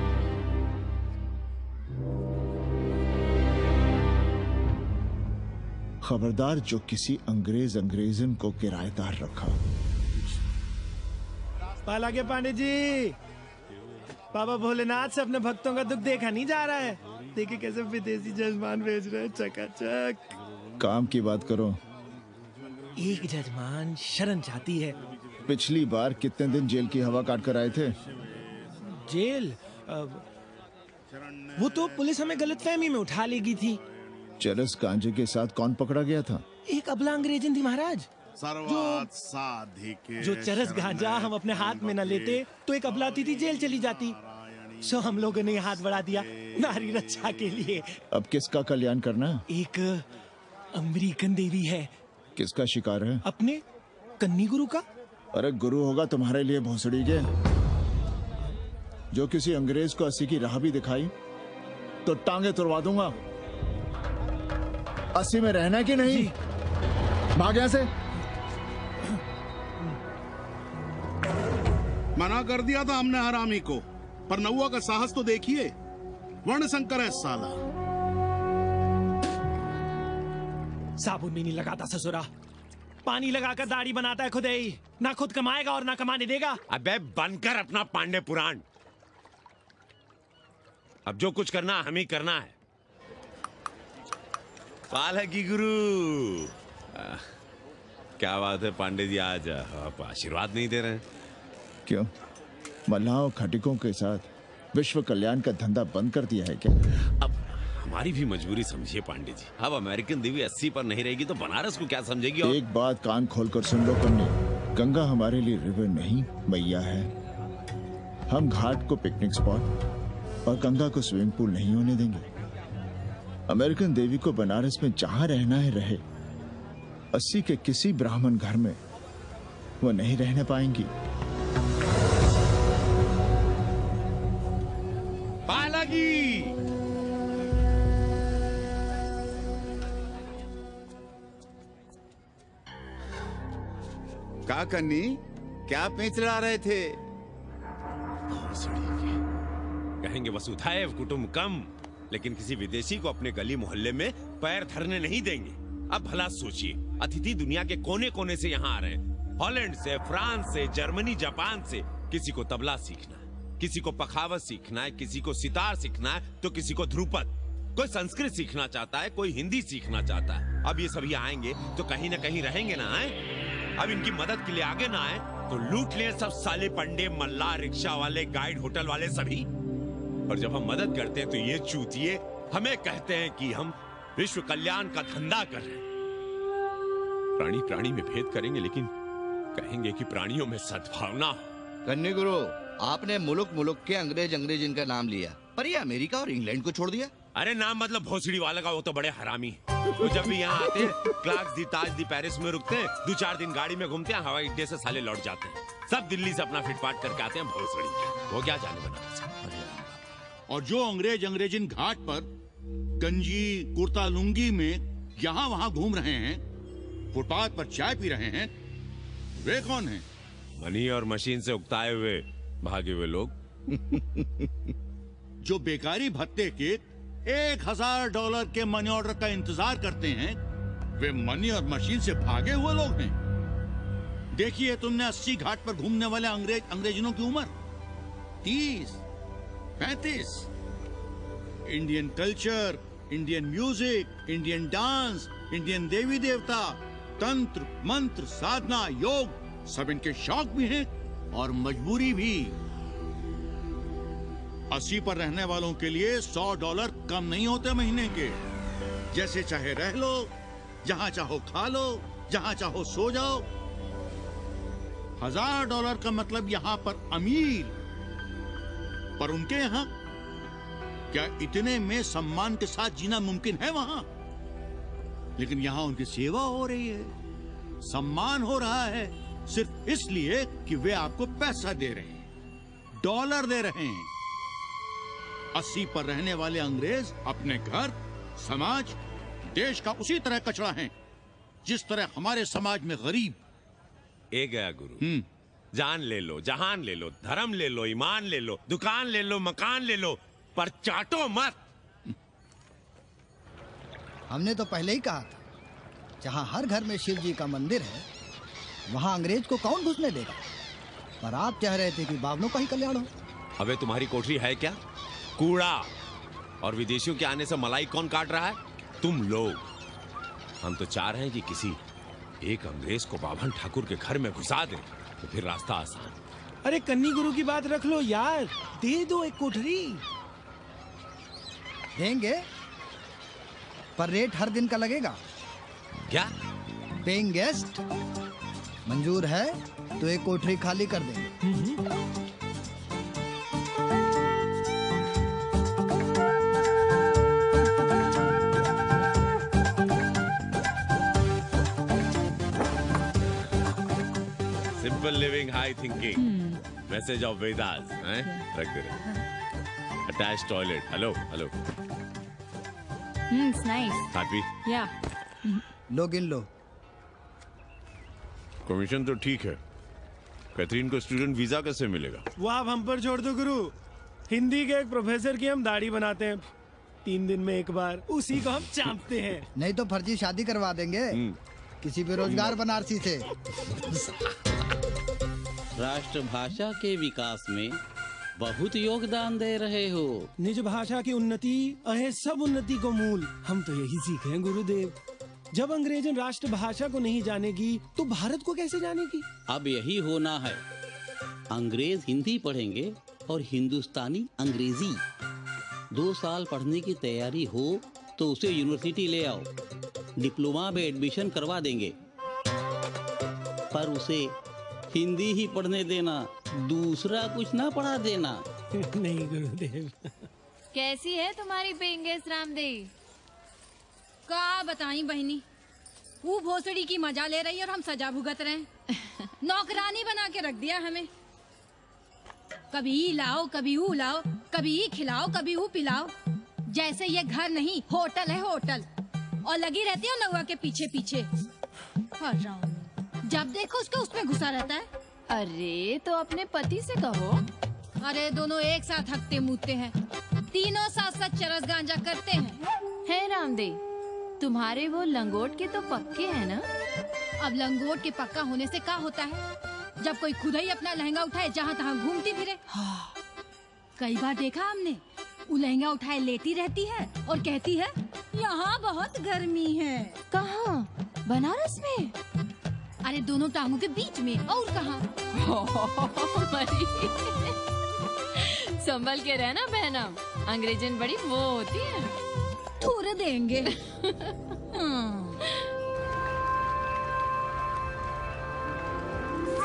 खबरदार जो किसी अंग्रेजन को किराएदार रखा। पाला के पांडे जी, बाबा भोलेनाथ से अपने भक्तों का दुख देखा नहीं जा रहा है। देखिए कैसे विदेशी जजमान भेज रहे हैं, चकाचक। काम की बात करो। एक जजमान शरण चाहती है। पिछली बार कितने दिन जेल की हवा काट कर आए थे? जेल? वो तो पुलिस हमें गलतफहमी में उठा लेगी थी। चरस गांजे के साथ कौन पकड़ा गया था? एक अबला अंग्रेजन थी महाराज। जो चरस गांजा हम अपने हाथ में न लेते तो एक अबला थी जेल चली जाती। सो हम लोगों ने हाथ बढ़ा दिया नारी रक्षा के लिए। अब किसका कल्याण करना? एक अमेरिकन देवी है। किसका शिकार है? अपने कन्नी गुरु का। अरे गुरु होगा तुम्हारे लिए भोसड़ी के। जो किसी अंग्रेज को 80 की राह भी दिखाई तो टांगे तुड़वा दूंगा। 80 में रहना कि नहीं? भाग यहां से। मना कर दिया था हमने हरामी को, पर नौआ का साहस तो देखिए। वर्ण संकर है साला। साबुन भी नहीं लगाता ससुरा, पानी लगाकर दाढ़ी बनाता है खुद ही। ना खुद कमाएगा और ना कमाने देगा। अबे बनकर अपना पांडे पुराण। अब जो कुछ करना हम ही करना है। पाला की गुरु। क्या बात है पांडे जी, आज आप आशीर्वाद नहीं दे रहे हैं? क्यों, मल्लाहों खटिकों के साथ विश्व कल्याण का धंधा बंद कर दिया है क्या? अब हमारी भी मजबूरी समझिए पांडे जी। अब अमेरिकन देवी 80 पर नहीं रहेगी तो बनारस को क्या समझेगी? और... एक बात कान खोलकर सुन लो कन्नी, गंगा हमारे लिए रिवर नहीं मैया है। हम घाट को पिकनिक स्पॉट और गंगा को स्विमिंग पूल नहीं होने देंगे। अमेरिकन देवी को बनारस में जहां रहना है रहे। 80 के किसी ब्राह्मण घर में वो नहीं रहने पाएंगी। पालागी। का कन्नी, क्या पेंच लड़ा रहे थे? कहेंगे वसुधैव कुटुंबकम, लेकिन किसी विदेशी को अपने गली मोहल्ले में पैर धरने नहीं देंगे। अब भला सोचिए, अतिथि दुनिया के कोने कोने से यहाँ आ रहे हैं। हॉलैंड से, फ्रांस से, जर्मनी, जापान से। किसी को तबला सीखना है, किसी को पखावत सीखना है, किसी को सितार सीखना है, तो किसी को ध्रुपद। कोई संस्कृत सीखना चाहता है, कोई हिंदी सीखना चाहता है। अब ये सभी आएंगे तो कहीं ना कहीं रहेंगे ना। आए अब इनकी मदद के लिए आगे ना आए तो लूट ले सब साले पंडे, मल्ला, रिक्शा वाले, गाइड, होटल वाले सभी। और जब हम मदद करते हैं तो ये चूतिए हमें कहते हैं कि हम विश्व कल्याण का धंधा कर रहे हैं। प्राणी प्राणी में भेद करेंगे, लेकिन कहेंगे कि प्राणियों में सद्भावना। कन्नी गुरु, आपने मुल्क के अंग्रेज इनका नाम लिया, पर ये अमेरिका और इंग्लैंड को छोड़ दिया। अरे नाम मतलब भोसड़ी वाला का, वो तो बड़े हरामी है। वो जब भी यहाँ आते हैं क्लार्क्स दी ताज दी पेरिस में रुकते हैं, 2-4 दिन गाड़ी में घूमते हैं, हवाई अड्डे से साले लौट जाते हैं। सब दिल्ली से अपना फिटपाट करके आते हैं भोसड़ी। वो क्या जाने बनारस। और जो अंग्रेजिन घाट पर गंजी कुर्ता लुंगी में यहाँ वहाँ घूम रहे हैं, फुटपाथ पर चाय पी रहे हैं, वे कौन हैं? मनी और मशीन से उकताए हुए भागे हुए लोग। जो बेकारी भत्ते के $1000 के मनी ऑर्डर का इंतजार करते हैं, वे मनी और मशीन से भागे हुए लोग हैं। देखिए तुमने 80 घाट पर घूमने वाले अंग्रेजनों की उम्र। 30, 35। Indian culture, Indian music, Indian dance, Indian देवी देवता, तंत्र, मंत्र, साधना, योग, सब इनके शौक भी हैं और मजबूरी भी। 80 पर रहने वालों के लिए $100 कम नहीं होते महीने के। जैसे चाहे रह लो, जहां चाहो खा लो, जहां चाहो सो जाओ। $1000 का मतलब यहां पर अमीर, पर उनके यहां क्या इतने में सम्मान के साथ जीना मुमकिन है वहां? लेकिन यहां उनकी सेवा हो रही है, सम्मान हो रहा है, सिर्फ इसलिए कि वे आपको पैसा दे रहे हैं, डॉलर दे रहे हैं। 80 पर रहने वाले अंग्रेज अपने घर, समाज, देश का उसी तरह कचरा हैं, जिस तरह हमारे समाज में गरीब। ए गया गुरु, जान ले लो, जहान ले लो, धर्म ले लो, ईमान ले लो, दुकान ले लो, मकान ले लो, पर चाटो मत। हमने तो पहले ही कहा था, जहां हर घर में शिव जी का मंदिर है, वहां अंग्रेज को कौन घुसने देगा। पर आप चाह रहे थे कि बावनों का ही कल्याण हो। अबे तुम्हारी कोठरी है क्या? कूड़ा। और विदेशियों के आने से मलाई कौन काट रहा है? तुम लोग। हम तो चाह रहे हैं कि किसी एक अंग्रेज को बाभन ठाकुर के घर में घुसा दे, तो फिर रास्ता आसान। अरे कन्नी गुरु की बात रख लो यार, दे दो एक कोठरी। देंगे, पर रेट हर दिन का लगेगा। क्या? पेइंग गेस्ट मंजूर है तो एक कोठरी खाली कर देंगे। Simple living, high thinking, message of Vedas, रख दे। Attach toilet. Hello hello. It's nice. Happy? Yeah. लो गिन लो। कमीशन तो ठीक है, कैथरीन को स्टूडेंट वीजा कैसे मिलेगा? वो आप हम पर छोड़ दो गुरु। हिंदी के एक प्रोफेसर की हम दाढ़ी बनाते हैं 3 दिन में एक बार, उसी को हम चापते हैं। नहीं तो फर्जी शादी करवा देंगे किसी बेरोजगार बनारसी से। राष्ट्रभाषा के विकास में बहुत योगदान दे रहे हो। निज भाषा की उन्नति अहे सब उन्नति को मूल। हम तो यही सीखे हैं गुरुदेव। जब अंग्रेजन राष्ट्रभाषा को नहीं जानेगी तो भारत को कैसे जानेगी? अब यही होना है। अंग्रेज हिंदी पढ़ेंगे और हिंदुस्तानी अंग्रेजी। 2 साल पढ़ने की तैयारी हो तो उसे यूनिवर्सिटी ले आओ, डिप्लोमा में एडमिशन करवा देंगे, पर उसे हिंदी ही पढ़ने देना, दूसरा कुछ ना पढ़ा देना। नहीं गुरुदेव। कैसी है तुम्हारी पेंगेस रामदेव? का बताई बहनी, वो भोसड़ी की मजा ले रही है और हम सजा भुगत रहे हैं। नौकरानी बना के रख दिया हमें। कभी ई लाओ, कभी वो लाओ, कभी ई खिलाओ, कभी वो पिलाओ। जैसे ये घर नहीं होटल है, होटल। और लगी रहती है नौवा के पीछे पीछे। जब देखो उसके उसमें घुसा रहता है। अरे तो अपने पति से कहो। अरे दोनों एक साथ हकते मूते हैं, तीनों साथ साथ चरस गांजा करते हैं। है रामदेव, तुम्हारे वो लंगोट के तो पक्के हैं ना? अब लंगोट के पक्का होने से क्या होता है, जब कोई खुद ही अपना लहंगा उठाए जहाँ तहाँ घूमती फिरे। कई बार देखा हमने, वो लहंगा उठाए लेटी रहती है और कहती है यहाँ बहुत गर्मी है। कहाँ? बनारस में? अरे दोनों टांगों के बीच में, और कहाँ? संभल के रहना बहनम, अंग्रेजन बड़ी वो होती है। थूर देंगे।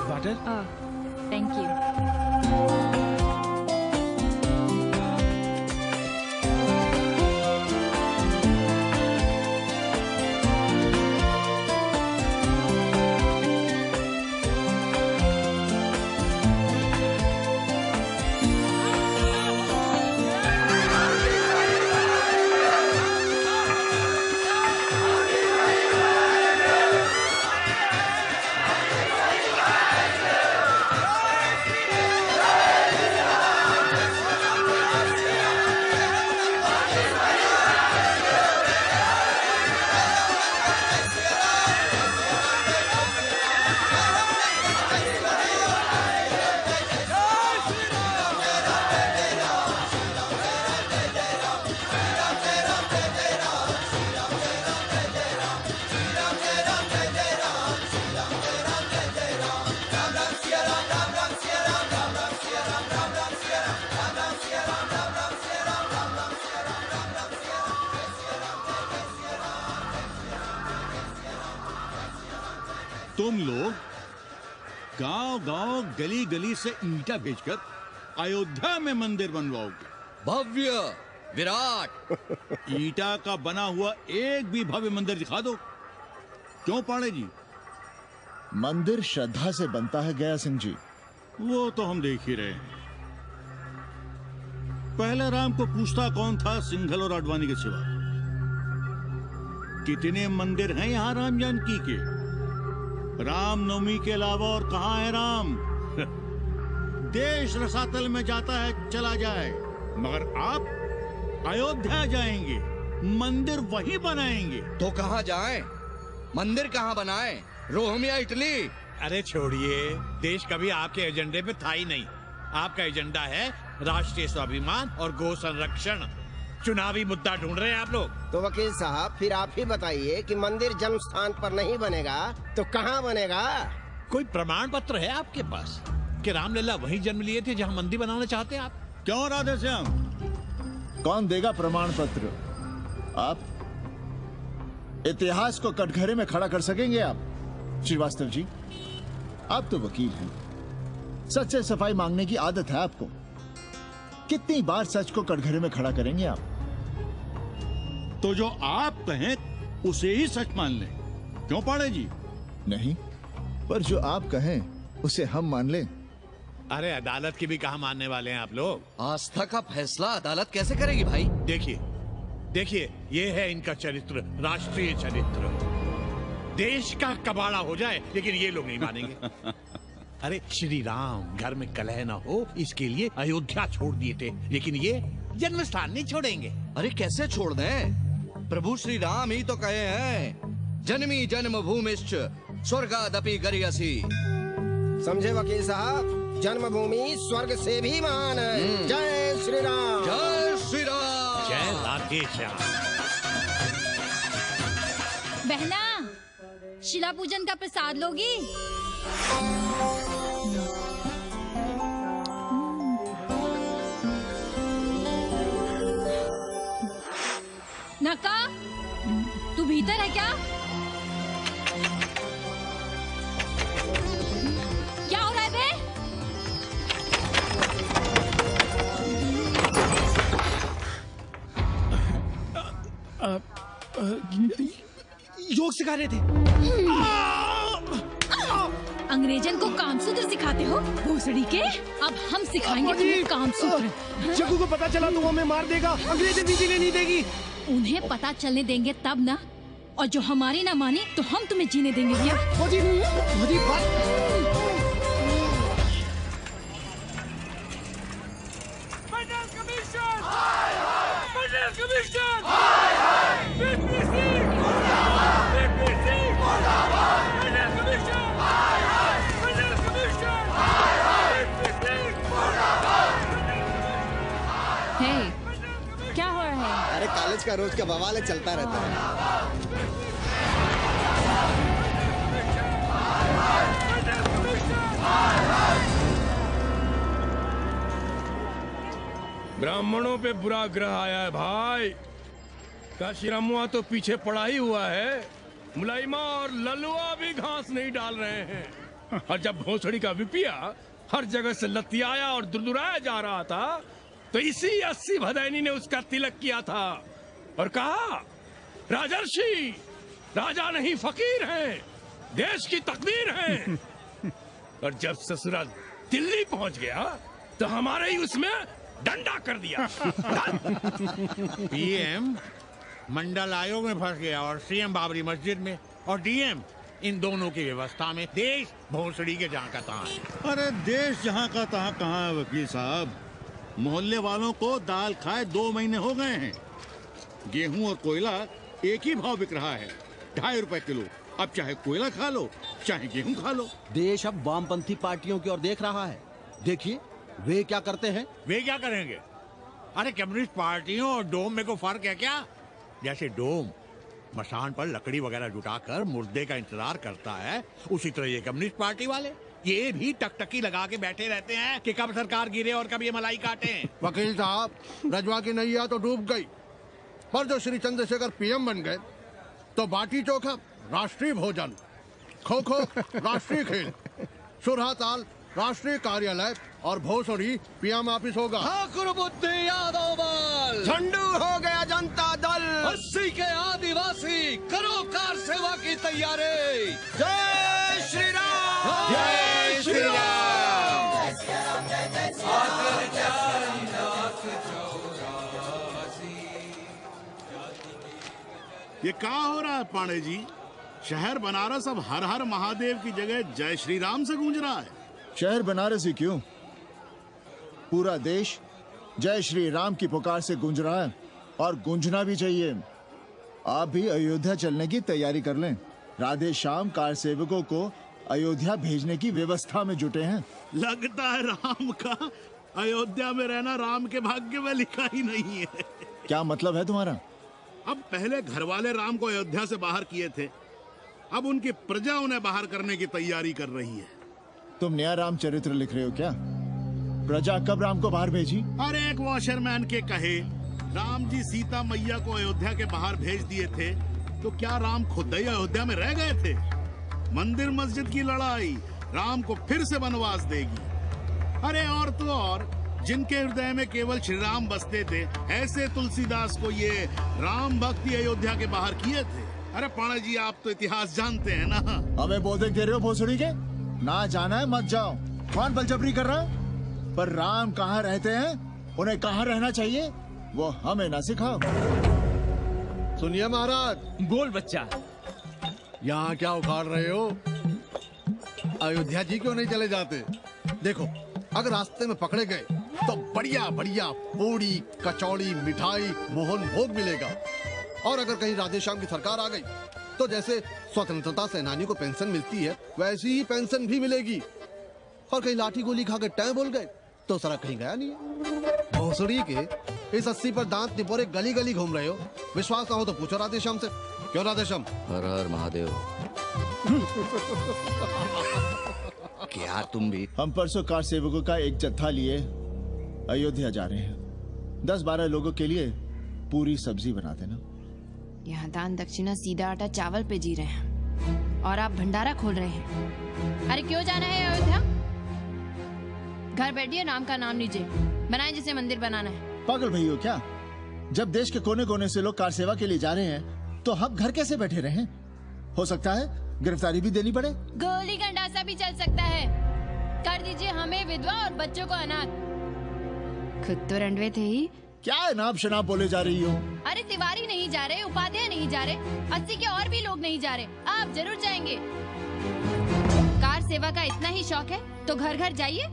वाटर? Thank you. तुम लोग गांव गांव गली गली से ईंटा भेजकर अयोध्या में मंदिर बनवाओगे। भव्य विराट ईटा का बना हुआ एक भी भव्य मंदिर दिखा दो। क्यों पाड़े जी? मंदिर श्रद्धा से बनता है गया सिंह जी। वो तो हम देख ही रहे हैं। पहले राम को पूछता कौन था सिंघल और आडवाणी के सिवा? कितने मंदिर हैं यहाँ राम जानकी के? रामनवमी के अलावा और कहाँ है राम? देश रसातल में जाता है चला जाए, मगर आप अयोध्या जाएंगे, मंदिर वही बनाएंगे। तो कहाँ जाएं? मंदिर कहाँ बनाएं? रोम या इटली? अरे छोड़िए, देश कभी आपके एजेंडे पे था ही नहीं। आपका एजेंडा है राष्ट्रीय स्वाभिमान और गौ संरक्षण। चुनावी मुद्दा ढूंढ रहे हैं आप लोग। तो वकील साहब फिर आप ही बताइए कि मंदिर जन्म स्थान पर नहीं बनेगा तो कहाँ बनेगा? कोई प्रमाण पत्र है आपके पास कि रामलला वहीं जन्म लिए थे जहाँ मंदिर बनाना चाहते हैं आप? क्यों राधे श्याम? कौन देगा प्रमाण पत्र? आप इतिहास को कटघरे में खड़ा कर सकेंगे आप? श्रीवास्तव जी, आप तो वकील हैं, सच से सफाई मांगने की आदत है आपको। कितनी बार सच को कटघरे में खड़ा करेंगे आप? तो जो आप कहें उसे ही सच मान लें। क्यों पाड़े जी? नहीं, पर जो आप कहें उसे हम मान लें। अरे अदालत की भी कहाँ मानने वाले हैं आप लोग? आस्था का फैसला अदालत कैसे करेगी भाई? देखिए देखिए, ये है इनका चरित्र, राष्ट्रीय चरित्र। देश का कबाड़ा हो जाए लेकिन ये लोग नहीं मानेंगे। अरे श्री राम घर में कलह न हो इसके लिए अयोध्या छोड़ दिए थे, लेकिन ये जन्म स्थान नहीं छोड़ेंगे। अरे कैसे छोड़ दें? प्रभु श्री राम ही तो कहे हैं, जन्मी जन्मभूमिश्च स्वर्गादपि गरियसी। समझे वकील साहब, जन्मभूमि स्वर्ग से भी महान है। जय श्री राम। जय श्री राम। जय राधे श्याम। बहना, शिला पूजन का प्रसाद लोगी? नक्का, तू भीतर है क्या? क्या हो रहा है बे? योग सिखा रहे थे। अंग्रेजन को कामसूत्र सिखाते हो भोसड़ी के? अब हम सिखाएंगे तुम्हें कामसूत्र। जग्गू को पता चला तो वो हमें मार देगा, अंग्रेजन भी जीने नहीं देगी। उन्हें पता चलने देंगे तब ना, और जो हमारी ना माने तो हम तुम्हें जीने देंगे क्या? क्या हो रहा है? अरे कॉलेज का रोज का बवाल चलता रहता है। ब्राह्मणों पे बुरा ग्रह आया है भाई। काशीरामुआ तो पीछे पड़ा ही हुआ है, मुलाइमा और ललुआ भी घास नहीं डाल रहे हैं। और जब भोसड़ी का विपिया हर जगह से लतियाया और दुरदुराया जा रहा था, तो इसी 80 भदैनी ने उसका तिलक किया था और कहा, राजर्षि राजा नहीं फकीर हैं, देश की तकदीर हैं। और जब ससुरा दिल्ली पहुंच गया तो हमारे ही उसमें डंडा कर दिया। पीएम मंडल आयोग में फंस गया और सीएम बाबरी मस्जिद में, और डीएम इन दोनों की व्यवस्था में देश भोसड़ी के जहाँ का तहाँ है। अरे देश जहाँ का तहाँ कहाँ है वकील साहब? मोहल्ले वालों को दाल खाए 2 महीने हो गए हैं। गेहूं और कोयला एक ही भाव बिक रहा है, 2.5 रुपए किलो। अब चाहे कोयला खा लो चाहे गेहूं खा लो। देश अब वामपंथी पार्टियों की ओर देख रहा है। देखिए वे क्या करते हैं। वे क्या करेंगे? अरे कम्युनिस्ट पार्टियों और डोम में को फर्क है क्या? जैसे डोम मसान पर लकड़ी वगैरह जुटाकर मुर्दे का इंतजार करता है, उसी तरह ये कम्युनिस्ट पार्टी वाले ये भी टकटकी लगा के बैठे रहते हैं कि कब सरकार गिरे और कब ये मलाई काटे। वकील साहब, रजवा की नैया तो डूब गई, पर जो श्री चंद्रशेखर पीएम बन गए तो बाटी चोखा राष्ट्रीय भोजन, खो खो राष्ट्रीय खेल, सुरहा ताल राष्ट्रीय कार्यालय और भोसड़ी पीएम ऑफिस होगा। ठाकुर बुद्धि यादव बल, झंडू हो गया जनता दल, 80 के आदिवासी करो कार सेवा की तैयारी। जय श्री राम, जय श्री राम। ये क्या हो रहा है पांडे जी? शहर बनारस अब हर हर महादेव की जगह जय श्री राम से गूंज रहा है। शहर बनारस ही क्यों, पूरा देश जय श्री राम की पुकार से गूंज रहा है और गूंजना भी चाहिए। आप भी अयोध्या चलने की तैयारी कर लें। राधे श्याम कार सेवकों को अयोध्या भेजने की व्यवस्था में जुटे हैं। लगता है राम का अयोध्या में रहना राम के भाग्य में लिखा ही नहीं है। क्या मतलब है तुम्हारा? अब पहले घर वाले राम को अयोध्या से बाहर किए थे, अब उनकी प्रजा उन्हें बाहर करने की तैयारी कर रही है। तुम नया रामचरित्र लिख रहे हो क्या? प्रजा कब राम को बाहर भेजी? अरे एक वॉशरमैन के कहे राम जी सीता मैया को अयोध्या के बाहर भेज दिए थे, तो क्या राम खुद ही अयोध्या में रह गए थे? मंदिर मस्जिद की लड़ाई राम को फिर से वनवास देगी। अरे और तो और जिनके हृदय में केवल श्री राम बसते थे, ऐसे तुलसीदास को ये राम भक्ति अयोध्या के बाहर किए थे। अरे पाणा जी आप तो इतिहास जानते हैं ना। हमें बोधक दे रहे हो भोसड़ी के? ना जाना है मत जाओ। कौन बलजबरी कर रहा है? पर राम कहाँ रहते हैं, उन्हें कहाँ रहना चाहिए, वो हमें ना सिखाओ। सुनिए महाराज। बोल बच्चा। यहाँ क्या उखाड़ रहे हो? अयोध्या जी क्यों नहीं चले जाते? देखो अगर रास्ते में पकड़े गए तो बढ़िया बढ़िया पूड़ी कचौड़ी मिठाई मोहन भोग मिलेगा, और अगर कहीं राधे श्याम की सरकार आ गई तो जैसे स्वतंत्रता सेनानियों को पेंशन मिलती है वैसी ही पेंशन भी मिलेगी। और कहीं लाठी गोली खा के टैं बोल गए तो सारा कहीं गया नहीं है। भोसड़ी के इस 80 पर दांत निपोरे गली गली घूम रहे हो। विश्वास ना हो तो पूछो राधे श्याम से। क्यों राधे श्याम? हर हर महादेव। क्या तुम भी? हम परसों कार सेवकों का एक जत्था लिए अयोध्या जा रहे हैं। 10-12 लोगों के लिए पूरी सब्जी बना देना। यहाँ दान दक्षिणा सीधा आटा चावल पे जी रहे हैं और आप भंडारा खोल रहे हैं। अरे क्यों जाना है अयोध्या? घर बैठिए, राम का नाम लीजिए, बनाए जिसे मंदिर बनाना है। पागल भई हो क्या? जब देश के कोने कोने से लोग कार सेवा के लिए जा रहे हैं तो हम घर कैसे बैठे रहें? हो सकता है गिरफ्तारी भी देनी पड़े। गोली गंडासा भी चल सकता है। कर दीजिए हमें विधवा और बच्चों को अनाथ। खुद तो रंडवे थे ही। क्या अनाप शनाप बोले जा रही हो? अरे तिवारी नहीं जा रहे, उपाध्याय नहीं जा रहे, 80 के और भी लोग नहीं जा रहे। आप जरूर जाएंगे। कार सेवा का इतना ही शौक है तो घर घर जाइए,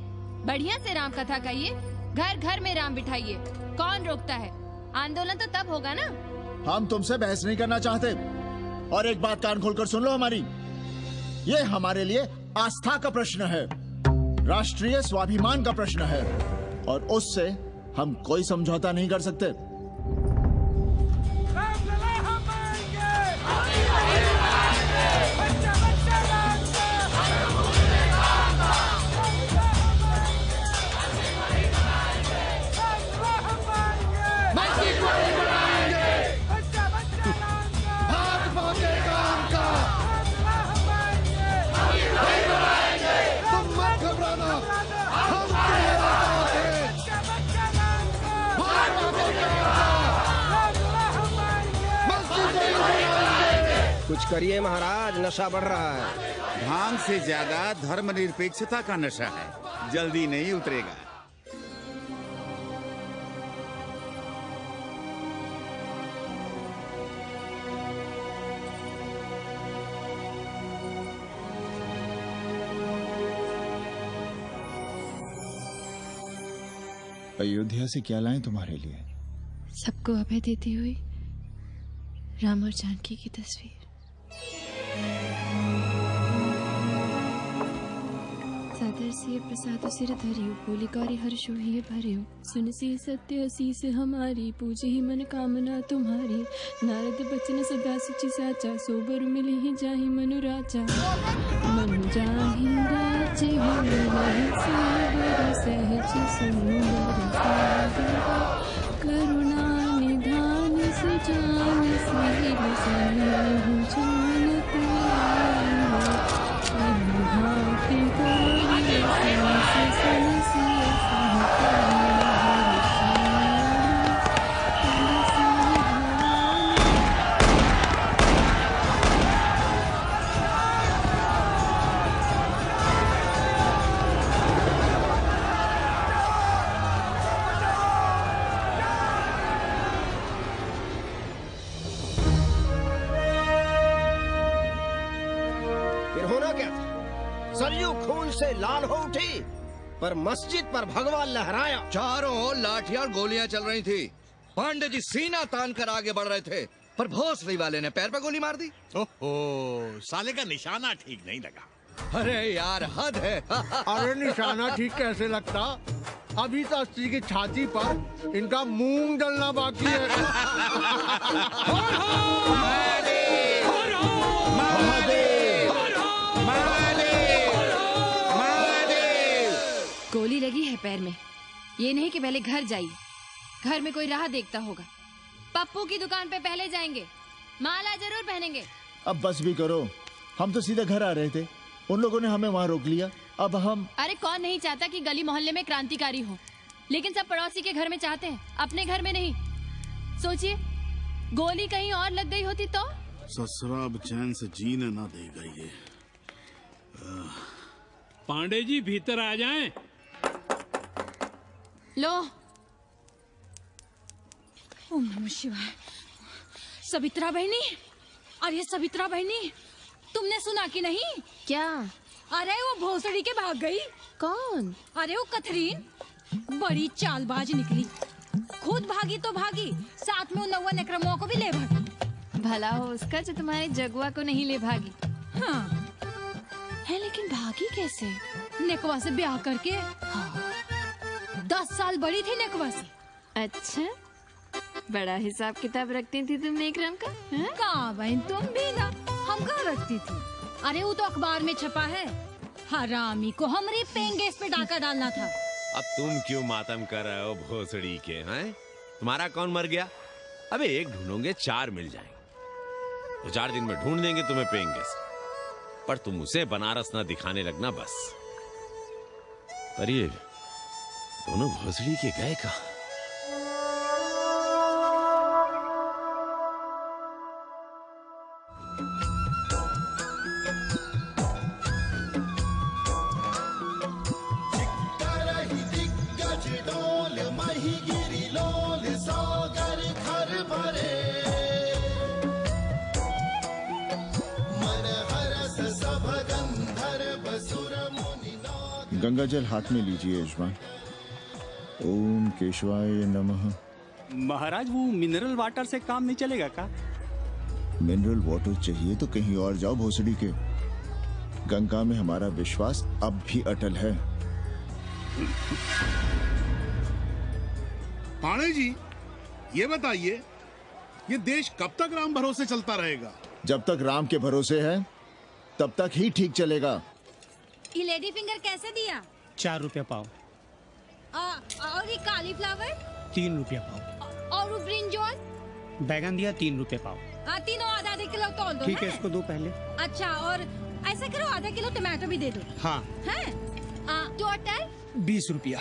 बढ़िया से राम कथा कहिए, घर घर में राम बिठाइए। कौन रोकता है? आंदोलन तो तब होगा ना। हम तुमसे बहस नहीं करना चाहते। और एक बात कान खोलकर सुन लो हमारी, ये हमारे लिए आस्था का प्रश्न है, राष्ट्रीय स्वाभिमान का प्रश्न है, और उससे हम कोई समझौता नहीं कर सकते। कुछ करिए महाराज, नशा बढ़ रहा है। भांग से ज्यादा धर्मनिरपेक्षता का नशा है, जल्दी नहीं उतरेगा। अयोध्या से क्या लाएं तुम्हारे लिए? सबको अभय देती हुई राम और जानकी की तस्वीर। सादर से प्रसाद सिर धरियो, बोली गौरी हर्षो ही भरियो, सुन सी सत्य शीस हमारी, पूजे ही मन कामना तुम्हारी। नारद बचन सदा सुचि साचा, सोबर मिली ही जाहि मनु राजा। मनु जाहि राजे होई सोबर सहज सुंदर सागर, करुणा निधान सुजान सील सनेहु जानत। फिर होना क्या था? सरयू खून से लाल हो उठी, पर मस्जिद पर भगवा लहराया। चारों ओर लाठियां और गोलियां चल रही थी। पांडे जी सीना तान कर आगे बढ़ रहे थे, पर भोसड़ी वाले ने पैर पे गोली मार दी। ओहो, साले का निशाना ठीक नहीं लगा। अरे यार हद है। अरे निशाना ठीक कैसे लगता? अभी तो अस्सी की छाती पर इनका मूंग जलना बाकी है। गोली लगी है पैर में। ये नहीं कि पहले घर जाइए, घर में कोई राह देखता होगा। पप्पू की दुकान पे पहले जाएंगे, माला जरूर पहनेंगे। अब बस भी करो, हम तो सीधे घर आ रहे थे, उन लोगों ने हमें वहाँ रोक लिया। अब हम अरे कौन नहीं चाहता कि गली मोहल्ले में क्रांतिकारी हो, लेकिन सब पड़ोसी के घर में चाहते हैं, अपने घर में नहीं। सोचिए, गोली कहीं और लग गई होती तो? ससुरा अब चैन से जीने ना देगा ये। पांडे जी भीतर आ जाएं। लो। ओम नमः शिवाय। सवित्रा बहनी, अरे सवित्रा बहनी, तुमने सुना कि नहीं? क्या? अरे वो भोसड़ी के भाग गई। कौन? अरे वो कथरीन, बड़ी चालबाज निकली। खुद भागी तो भागी, साथ में उन 9 नक्रमों को भी ले भागी। भला हो उसका जो तुम्हारे जगुआ को नहीं ले भागी। हाँ है, लेकिन भागी कैसे? नेकवा से ब्याह करके। हाँ। 10 साल बड़ी थी नेकवा से। अच्छा, बड़ा हिसाब किताब रखती थी तुम नेकरम का? कहाँ बहन, तुम भी ना, हम कहाँ रखती थी। अरे वो तो अखबार में छपा है, हरामी को हमरे पेंगेस पे डाका डालना था। अब तुम क्यों मातम कर रहे हो भोसड़ी के? हैं? तुम्हारा कौन मर गया? अबे एक ढूंढोगे 4 मिल जाएंगे। तो 4 दिन में ढूंढ देंगे तुम्हें पेंगेस, पर तुम उसे बनारस ना दिखाने लगना बस। पर ये दोनों भोसड़ी के गए कहाँ? गंगा जल हाथ में लीजिए यजमान। ओम केशवाय नमः। महाराज वो मिनरल वाटर से काम नहीं चलेगा का? मिनरल वाटर चाहिए तो कहीं और जाओ भोसड़ी के। गंगा में हमारा विश्वास अब भी अटल है। पाणे जी, ये बताइए, ये देश कब तक राम भरोसे चलता रहेगा? जब तक राम के भरोसे है तब तक ही ठीक चलेगा। ये लेडी फिंगर कैसे दिया? 4 रुपया पाव। और ये कालीफ्लावर? 3 रुपया पाव। और वो ब्रिंजॉल? बैगन दिया 3 रुपये पाव। तीनों आधा किलो तोल दो। ठीक है, इसको दो पहले। अच्छा, और ऐसा करो आधा किलो टमाटो भी दे दो। हाँ। हैं? टोटल 20 रुपया।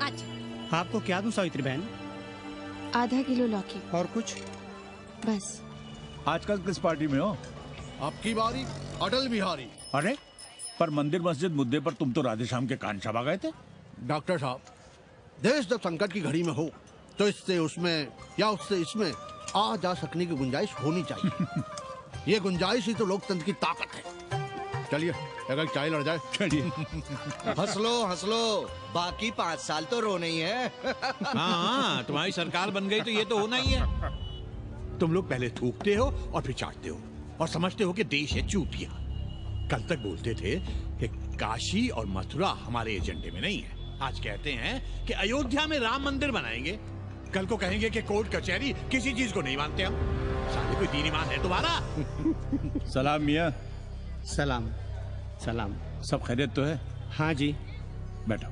अच्छा, आपको क्या दूं सावित्री बहन? आधा किलो लौकी। और कुछ? बस। आजकल किस पार्टी में हो? आपकी बारी, अटल बिहारी। अरे पर मंदिर मस्जिद मुद्दे पर तुम तो राधे श्याम के कान छपा गए थे। डॉक्टर साहब, देश जब संकट की घड़ी में हो तो इससे उसमें या उससे इसमें आ जा सकने की गुंजाइश होनी चाहिए। ये गुंजाइश ही तो लोकतंत्र की ताकत है। चलिए अगर चाय लड़ जाए। चलिए। हंस लो, बाकी 5 साल तो रोना ही है। हाँ, तुम्हारी सरकार बन गई तो ये तो होना ही है। तुम लोग पहले थूकते हो और फिर चाटते हो और समझते हो कि देश है चूतिया। कल तक बोलते थे कि काशी और मथुरा हमारे एजेंडे में नहीं है, आज कहते हैं कि अयोध्या में राम मंदिर बनाएंगे, कल को कहेंगे कि कोर्ट कचहरी किसी चीज को नहीं मानते हम। साले कोई दीन ईमान है तुम्हारा? सलाम मियाँ। सलाम। सलाम। सब खैरियत तो है? हाँ जी। बैठो।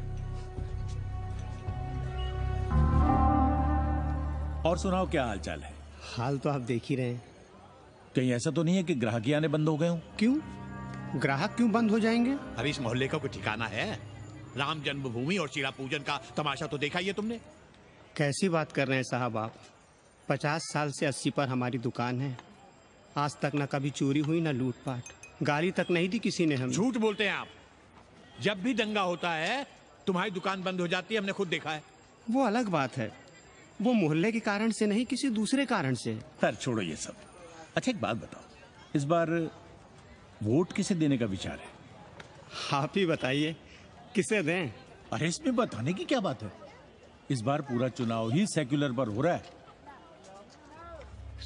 और सुनाओ, क्या हाल चाल है? हाल तो आप देख ही रहे हैं। कहीं ऐसा तो नहीं है कि ग्राहकी आने बंद हो गए हो? क्यों? ग्राहक क्यों बंद हो जाएंगे? अरे इस मोहल्ले का कोई ठिकाना है? राम जन्मभूमि और शिला पूजन का तमाशा तो देखा ही है तुमने। कैसी बात कर रहे हैं साहब आप? 50 साल से 80 पर हमारी दुकान है। आज तक न कभी चोरी हुई न लूटपाट, गाली तक नहीं दी किसी ने हमें। झूठ बोलते हैं आप। जब भी दंगा होता है तुम्हारी दुकान बंद हो जाती है, हमने खुद देखा है। वो अलग बात है, वो मोहल्ले के कारण से नहीं, किसी दूसरे कारण से। खैर छोड़ो ये सब। अच्छा एक बात बताओ, इस बार वोट किसे देने का विचार है? आप ही बताइए, किसे दें? अरे इसमें बताने की क्या बात है? इस बार पूरा चुनाव ही सेक्युलर पर हो रहा है।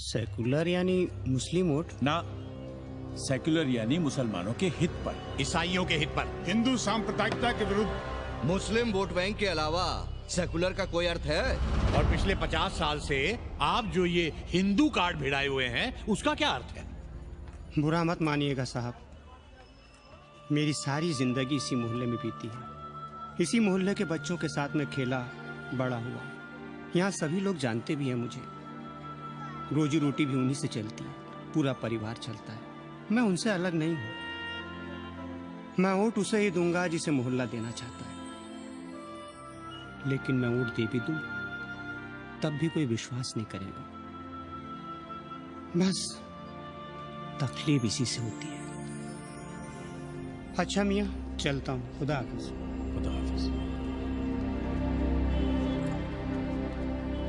सेकुलर यानी मुस्लिम वोट? ना, सेक्युलर यानी मुसलमानों के हित पर, ईसाइयों के हित पर, हिंदू सांप्रदायिकता के विरुद्ध। मुस्लिम वोट बैंक के अलावा सेकुलर का कोई अर्थ है? और पिछले 50 साल से आप जो ये हिंदू कार्ड भिड़ाए हुए हैं उसका क्या अर्थ है? बुरा मत मानिएगा साहब, मेरी सारी जिंदगी इसी मोहल्ले में बीती है। इसी मोहल्ले के बच्चों के साथ में खेला बड़ा हुआ। यहाँ सभी लोग जानते भी हैं मुझे। रोजी रोटी भी उन्हीं से चलती है, पूरा परिवार चलता है। मैं उनसे अलग नहीं हूँ। मैं वोट उसे ही दूंगा जिसे मोहल्ला देना चाहता है, लेकिन मैं वोट दे भी दूं तब भी कोई विश्वास नहीं करेगा। बस तकलीफ इसी से होती है। अच्छा मियाँ, चलता हूँ। खुदा हाफिज। खुदा हाफिज।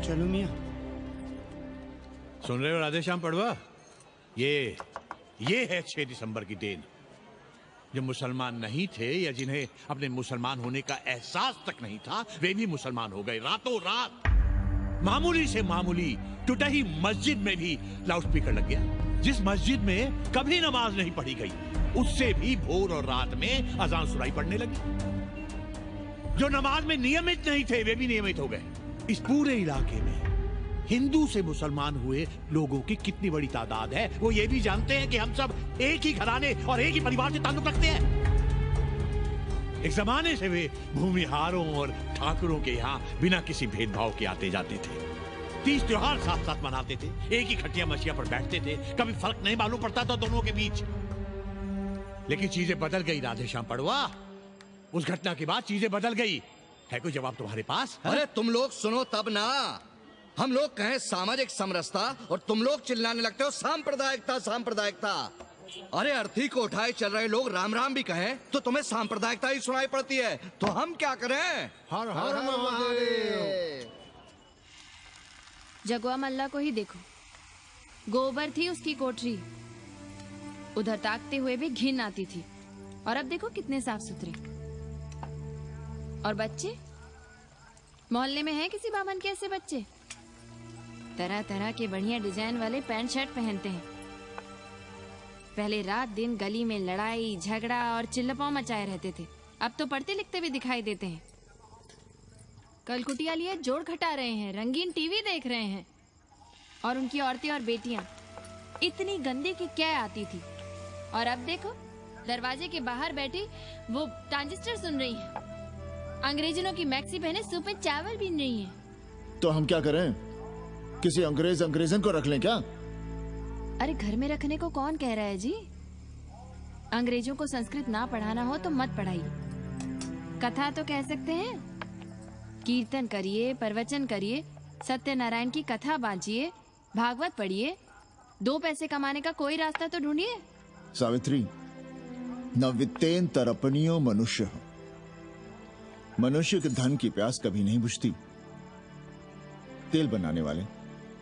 चलो मियाँ। सुन रहे हो राधेश्याम पड़वा? ये है 6 दिसंबर की देन। जो मुसलमान नहीं थे या जिन्हें अपने मुसलमान होने का एहसास तक नहीं था, वे भी मुसलमान हो गए रातों रात। मामूली से मामूली टूटी मस्जिद में भी लाउडस्पीकर लग गया। जिस मस्जिद में कभी नमाज नहीं पढ़ी गई, उससे भी भोर और रात में अजान सुनाई पड़ने लगी। जो नमाज में नियमित नहीं थे, वे भी नियमित हो गए। इस पूरे इलाके में हिंदू से मुसलमान हुए लोगों की कितनी बड़ी तादाद है, वो ये भी जानते हैं कि हम सब एक ही घराने और एक ही परिवार से ताल्लुक रखते हैं। एक जमाने से वे भूमिहारों और ठाकुरों के यहाँ बिना किसी भेदभाव के आते जाते थे। 30 त्योहार साथ साथ मनाते थे, एक ही खटिया मछिया पर बैठते थे, कभी फर्क नहीं मालूम पड़ता था दोनों के बीच। लेकिन चीजें बदल गई राधेश्याम पड़वा। उस घटना के बाद चीजें बदल गई। है कोई जवाब तुम्हारे पास? अरे तुम लोग सुनो तब ना। हम लोग कहें सामाजिक समरसता और तुम लोग चिल्लाने लगते हो सांप्रदायिकता सांप्रदायिकता। अरे अर्थी को उठाए चल रहे लोग राम राम भी कहें तो तुम्हें सांप्रदायिकता ही सुनाई पड़ती है। तो हम क्या करें? हर हर महादेव। जगवा मल्ला को ही देखो, गोबर थी उसकी कोठरी, उधर ताकते हुए भी घिन आती थी। और अब देखो कितने साफ सुथरे। और बच्चे, मोहल्ले में हैं किसी बामन के ऐसे बच्चे? तरह तरह के बढ़िया डिजाइन वाले पैंट शर्ट पहनते हैं। पहले रात दिन गली में लड़ाई झगड़ा और चिल्लपाव मचाए रहते थे, अब तो पढ़ते लिखते भी दिखाई देते हैं। कल कुटिया लिए जोड़ घटा रहे हैं, रंगीन टीवी देख रहे हैं। और उनकी औरतें और बेटियां इतनी गंदी की क्या आती थी। और अब देखो दरवाजे के बाहर बैठी वो ट्रांजिस्टर सुन रही है। अंग्रेजनों की मैक्सी पहने सूप में चावल भी नहीं है। तो हम क्या करें? किसी अंग्रेजन को रख लें क्या? अरे घर में रखने को कौन कह रहा है जी? अंग्रेजों को संस्कृत ना पढ़ाना हो तो मत पढ़ाइए। कथा तो कह सकते हैं, कीर्तन करिए, प्रवचन करिए, सत्यनारायण की कथा बांचिए, भागवत पढ़िए। 2 पैसे कमाने का कोई रास्ता तो ढूंढिए। सावित्री, न वित्तेन तरपणियो मनुष्य। मनुष्य के धन की प्यास कभी नहीं बुझती। तेल बनाने वाले,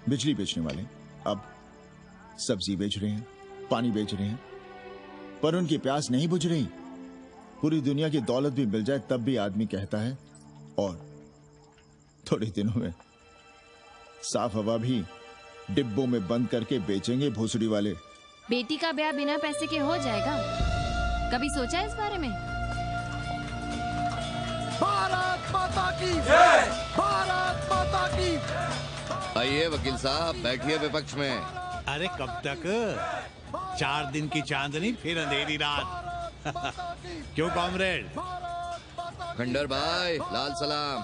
बिजली बेचने वाले अब सब्जी बेच रहे हैं, पानी बेच रहे हैं, पर उनकी प्यास नहीं बुझ रही। पूरी दुनिया की दौलत भी मिल जाए तब भी आदमी कहता है और थोड़े दिनों में साफ हवा भी डिब्बों में बंद करके बेचेंगे भोसड़ी वाले। बेटी का ब्याह बिना पैसे के हो जाएगा? कभी सोचा इस बारे में? भारत माता की जय! भारत माता की। आइए वकील साहब, बैठिए विपक्ष में। अरे कब तक? 4 दिन की चांदनी फिर अंधेरी रात। क्यों कॉमरेड? खंडर भाई, लाल सलाम।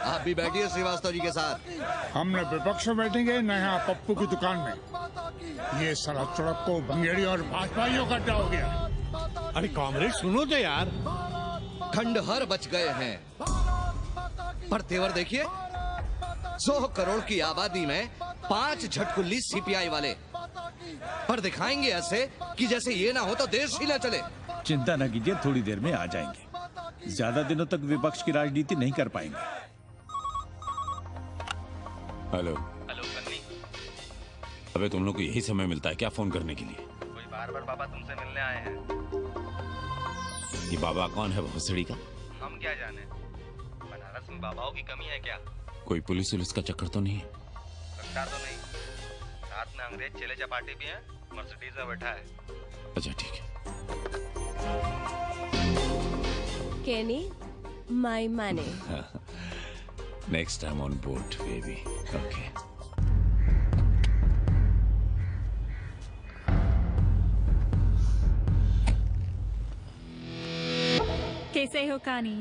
आप भी बैठिए श्रीवास्तव जी के साथ। हमने विपक्ष में बैठेंगे न यहाँ पप्पू की दुकान में। ये सारा चुड़क को भंगेड़ी और भाजपाइयों का अड्डा हो गया। अरे कॉमरेड सुनो तो यार। खंडहर बच गए हैं, पर तेवर देखिए, 100 करोड़ की आबादी में 5 झटकुल्ली सीपीआई वाले, पर दिखाएंगे ऐसे कि जैसे ये ना हो तो देश ही ना चले। चिंता न कीजिए, थोड़ी देर में आ जाएंगे। ज्यादा दिनों तक विपक्ष की राजनीति नहीं कर पाएंगे। हेलो हेलो कन्नी, अबे तुम लोग को यही समय मिलता है क्या फोन करने के लिए? कोई बार-बार बाबा तुमसे मिलने आए हैं। ये बाबा कौन है भोसड़ी का? हम क्या जाने, बनारस में बाबाओं की कमी है क्या? कोई पुलिस उलिस का चक्कर तो नहीं है? लगता तो नहीं, साथ में अंग्रेज चेले चपाटी भी हैं, मर्सिडीज में बैठा है। अच्छा ठीक है। Kenny, my money. Next time on board, baby. Okay. कैसे हो कानी?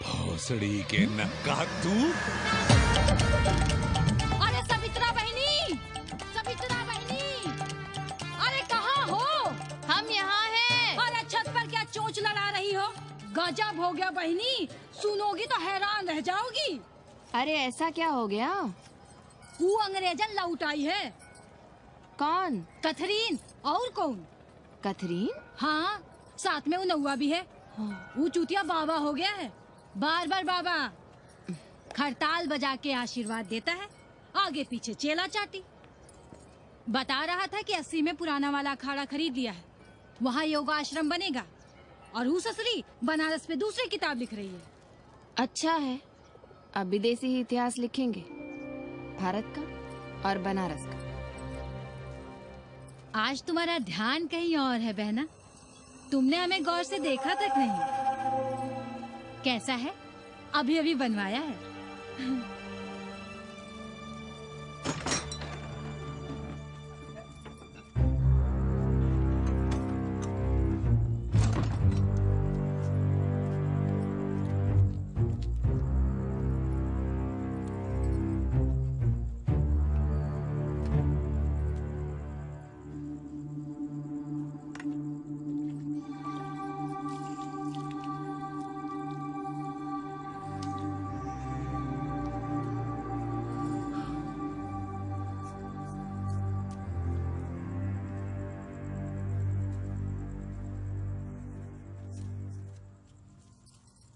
भोसड़ी के नक्का तू। अरे सवित्रा बहनी, सवित्रा बहनी, अरे कहाँ हो? हम यहाँ हैं। अरे छत पर क्या चोंच लड़ा रही हो? गजब हो गया बहनी, सुनोगी तो हैरान रह जाओगी। अरे ऐसा क्या हो गया? वो अंग्रेजन लौट आई है। कौन? कथरीन। और कौन? कथरीन? हाँ, साथ में वो नौवा भी है। वो चूतिया बाबा हो गया है, बार बार बाबा। खड़ताल बजा के आशीर्वाद देता है, आगे पीछे चेला चाटी। बता रहा था कि 80 में पुराना वाला अखाड़ा खरीद लिया है, वहाँ योगा आश्रम बनेगा। और वो ससुरी बनारस पे दूसरी किताब लिख रही है। अच्छा है, अब विदेशी ही इतिहास लिखेंगे, भारत का और बनारस का। आज तुम्हारा ध्यान कहीं और है बहना, तुमने हमें गौर से देखा तक नहीं। कैसा है? अभी अभी बनवाया है।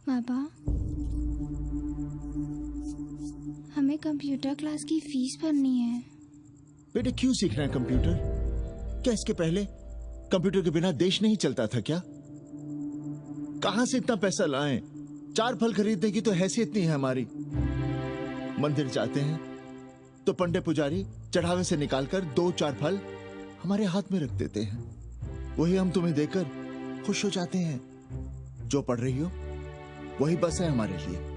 बाबा, हमें कंप्यूटर क्लास की फीस भरनी है। बेटे क्यों सीखना है कंप्यूटर? क्या इसके पहले कंप्यूटर के बिना देश नहीं चलता था क्या? कहां से इतना पैसा लाएं? 4 फल खरीदने की तो हैसियत नहीं है हमारी। मंदिर जाते हैं तो पंडे पुजारी चढ़ावे से निकालकर 2-4 फल हमारे हाथ में रख देते हैं। वही हम तुम्हें देकर खुश हो जाते हैं। जो पढ़ रही हो वही बस है हमारे लिए।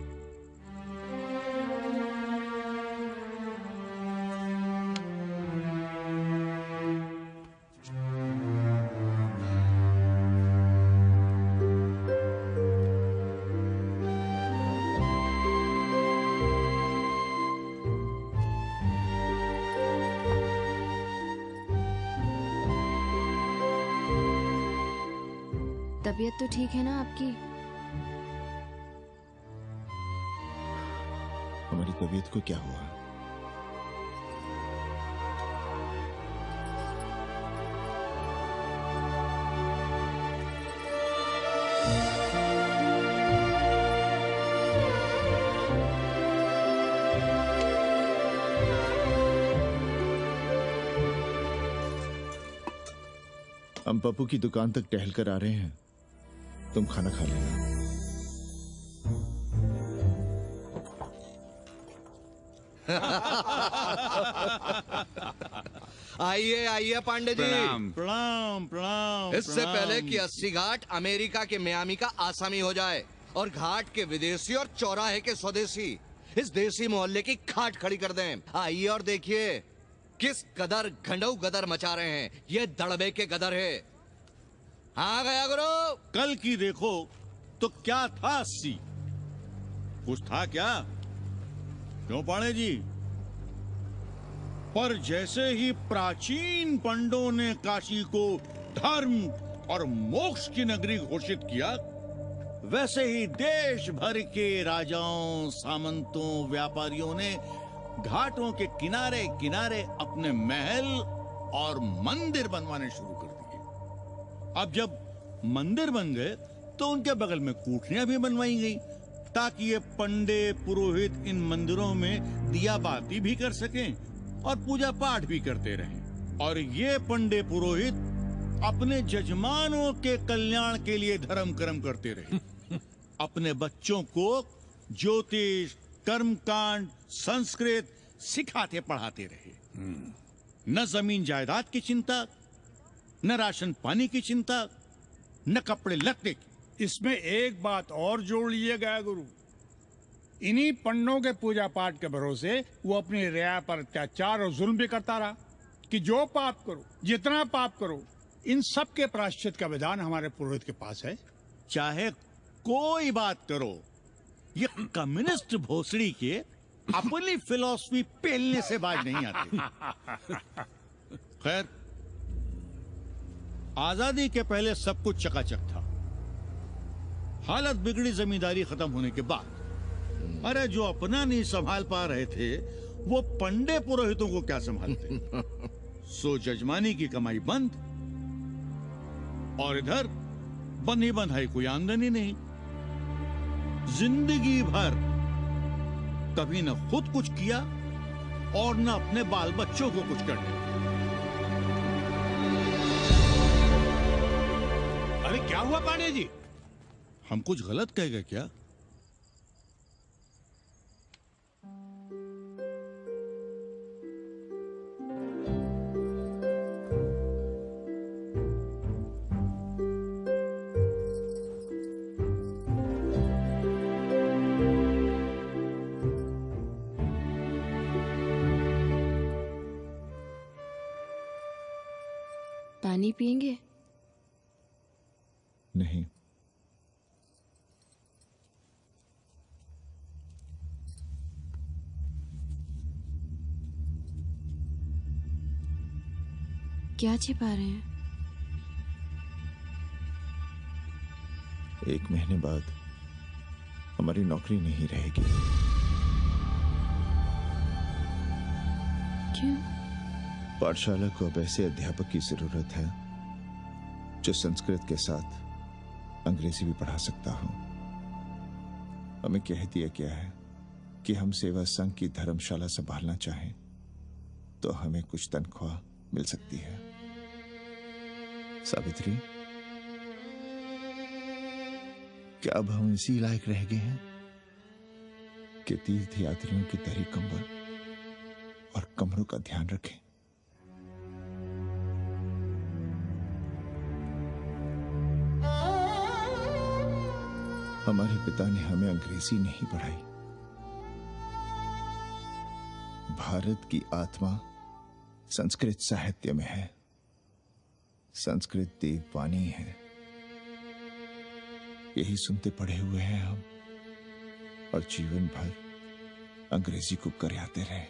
तबीयत तो ठीक है ना आपकी? हमारी तबीयत को क्या हुआ? हम पप्पू की दुकान तक टहल कर आ रहे हैं, तुम खाना खा लेना। आइए आइए पांडे जी। प्रणाम प्रणाम। इससे पहले कि 80 घाट अमेरिका के मियामी का आसामी हो जाए और घाट के विदेशी और चौराहे के स्वदेशी इस देसी मोहल्ले की खाट खड़ी कर दें। आइए और देखिए किस कदर घंडऊ गदर मचा रहे हैं। ये दड़बे के गदर है। हाँ गया गुरु। कल की देखो तो क्या था 80? कुछ था क्या? क्यों पांडे जी? पर जैसे ही प्राचीन पंडों ने काशी को धर्म और मोक्ष की नगरी घोषित किया, वैसे ही देश भर के राजाओं, सामंतों, व्यापारियों ने घाटों के किनारे किनारे अपने महल और मंदिर बनवाने शुरू कर दिए। अब जब मंदिर बन गए तो उनके बगल में कोठरियां भी बनवाई गई, ताकि ये पंडे पुरोहित इन मंदिरों में दिया बाती भी कर सकें और पूजा पाठ भी करते रहें। और ये पंडे पुरोहित अपने जजमानों के कल्याण के लिए धर्म कर्म करते रहे। अपने बच्चों को ज्योतिष, कर्मकांड, संस्कृत सिखाते पढ़ाते रहे। न जमीन जायदाद की चिंता, न राशन पानी की चिंता, न कपड़े लत्ते की। इसमें एक बात और जोड़ लीजिएगा गुरु, इन्हीं पंडों के पूजा पाठ के भरोसे वो अपनी रिया पर अत्याचार और जुल्म भी करता रहा कि जो पाप करो, जितना पाप करो, इन सब के प्रायश्चित का विधान हमारे पुरोहित के पास है। चाहे कोई बात करो, ये कम्युनिस्ट भोसड़ी के अपनी फिलॉसफी पेलने से बाज नहीं आते। खैर, आजादी के पहले सब कुछ चकाचक था। हालत बिगड़ी जमींदारी खत्म होने के बाद। अरे जो अपना नहीं संभाल पा रहे थे वो पंडे पुरोहितों को क्या संभालते। सो जजमानी की कमाई बंद, और इधर बंधी बंधाई कोई आमदनी नहीं। जिंदगी भर कभी न खुद कुछ किया और न अपने बाल बच्चों को कुछ करने। अरे क्या हुआ पांडे जी? हम कुछ गलत कह गए क्या? पानी पिएंगे? नहीं। क्या छिपा रहे हैं? 1 महीने बाद हमारी नौकरी नहीं रहेगी। क्यों? पाठशाला को अब ऐसे अध्यापक की जरूरत है जो संस्कृत के साथ अंग्रेजी भी पढ़ा सकता हो। हमें कह दिया गया है कि हम सेवा संघ की धर्मशाला संभालना चाहें तो हमें कुछ तनख्वाह मिल सकती है। सावित्री, क्या अब हम इसी लायक रह गए हैं कि तीर्थ यात्रियों की दरी कंबल और कमरों का ध्यान रखें? हमारे पिता ने हमें अंग्रेजी नहीं पढ़ाई। भारत की आत्मा संस्कृत साहित्य में है। संस्कृत देववाणी है। यही सुनते पढ़े हुए हैं हम, और जीवन भर अंग्रेजी को करियाते रहे।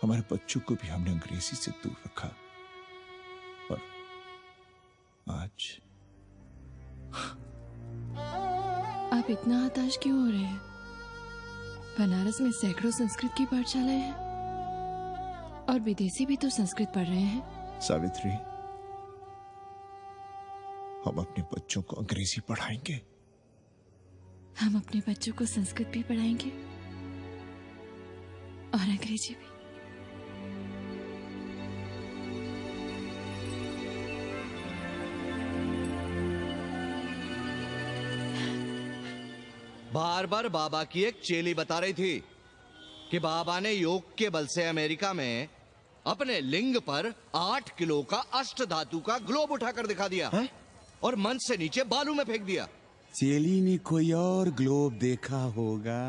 हमारे बच्चों को भी हमने अंग्रेजी से दूर रखा, और आज आप इतना हताश क्यों हो रहे हैं? बनारस में सैकड़ों संस्कृत की पाठशालाएं हैं और विदेशी भी तो संस्कृत पढ़ रहे हैं। सावित्री, हम अपने बच्चों को अंग्रेजी पढ़ाएंगे। हम अपने बच्चों को संस्कृत भी पढ़ाएंगे और अंग्रेजी भी। बार बार बाबा की एक चेली बता रही थी कि बाबा ने योग के बल से अमेरिका में अपने लिंग पर 8 किलो का अष्ट धातु का ग्लोब उठाकर दिखा दिया है? और मंच से नीचे बालू में फेंक दिया। चेली ने कोई और ग्लोब देखा होगा।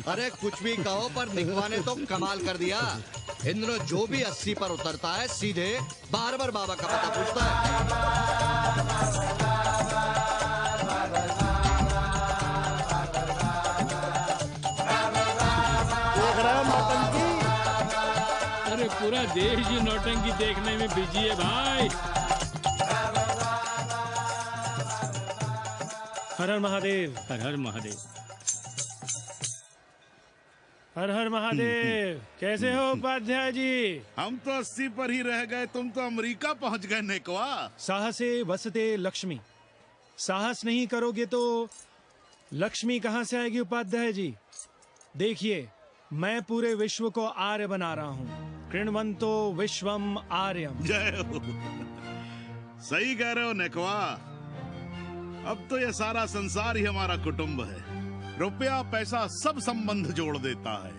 अरे कुछ भी कहो, पर निकवा ने तो कमाल कर दिया। इन दिनों जो भी 80 पर उतरता है सीधे बार बार बाबा का पता पूछता है। देख रहे हैं मातंगी? अरे पूरा देश ही नौटंकी देखने में बिजी है भाई। हर हर महादेव। हर हर महादेव। हर हर महादेव। कैसे हो उपाध्याय जी? हम तो 80 पर ही रह गए, तुम तो अमेरिका पहुंच गए नेकवा। साहसे वसते लक्ष्मी। साहस नहीं करोगे तो लक्ष्मी कहाँ से आएगी उपाध्याय जी? देखिए, मैं पूरे विश्व को आर्य बना रहा हूँ। कृण्वन्तो विश्वम आर्यम। जय हो। सही कह रहे हो नेकवा। अब तो ये सारा संसार ही हमारा कुटुंब है। रुपया पैसा सब संबंध जोड़ देता है।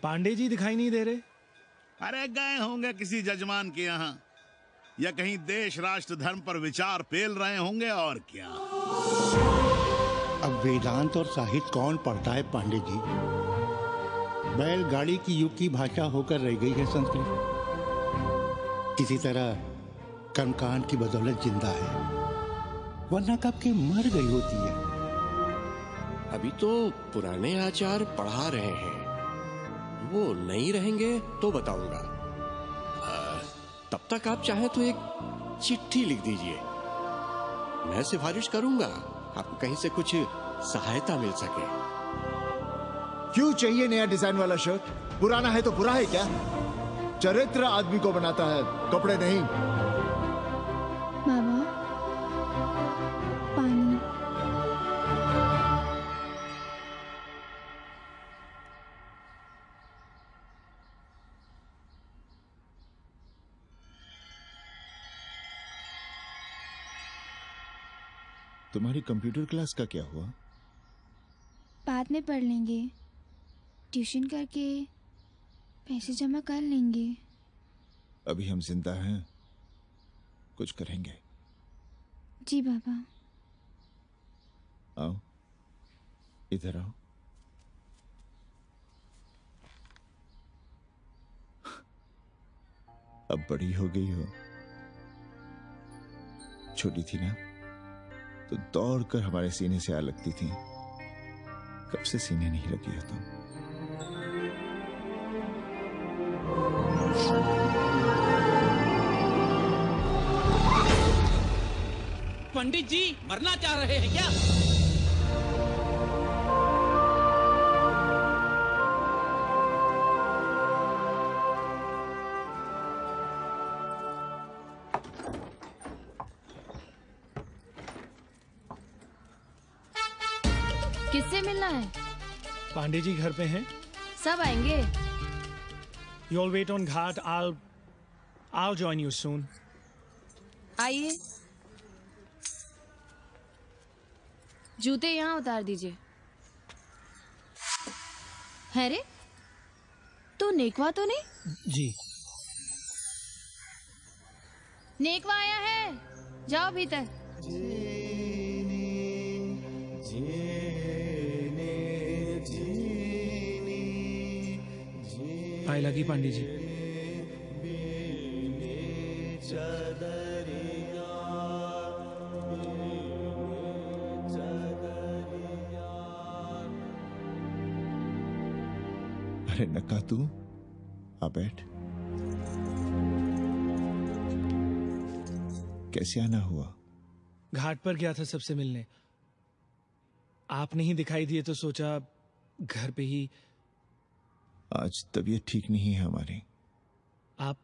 पांडे जी दिखाई नहीं दे रहे? अरे गए होंगे किसी जजमान के यहाँ, या कहीं देश राष्ट्र धर्म पर विचार पेल रहे होंगे, और क्या। अब वेदांत और साहित्य कौन पढ़ता है पांडे जी? बैलगाड़ी की युग की भाषा होकर रह गई है संस्कृत। किसी तरह कर्मकांड की बदौलत जिंदा है, वरना कब के मर गई होती है। अभी तो पुराने आचार पढ़ा रहे हैं, वो नहीं रहेंगे तो बताऊंगा। तब तक आप चाहें तो एक चिट्ठी लिख दीजिए, मैं सिफारिश करूंगा आपको कहीं से कुछ सहायता मिल सके। क्यों चाहिए नया डिजाइन वाला शर्ट? पुराना है तो बुरा है क्या? चरित्र आदमी को बनाता है, कपड़े नहीं। बाबा, पानी। तुम्हारी कंप्यूटर क्लास का क्या हुआ? बाद में पढ़ लेंगे, ट्यूशन करके पैसे जमा कर लेंगे। अभी हम जिंदा हैं, कुछ करेंगे। जी बाबा। आओ, इधर आओ। अब बड़ी हो गई हो। छोटी थी ना तो दौड़कर हमारे सीने से आ लगती थी। कब से सीने नहीं लगी हो तुम? पंडित जी मरना चाह रहे हैं क्या? किससे मिलना है? पांडे जी घर पे हैं? सब आएंगे। You all wait on Ghat. I'll join you soon. आइए, जूते यहाँ उतार दीजिए। है रे, तो नेकवा तो नहीं? जी। नेकवा आया है, जाओ भीतर। आए लगी पांडे जी। अरे नक्का तू आ बैठ। कैसे आना हुआ? घाट पर गया था सबसे मिलने। आप नहीं दिखाई दिए तो सोचा घर पे ही। आज तबीयत ठीक नहीं है हमारी। आप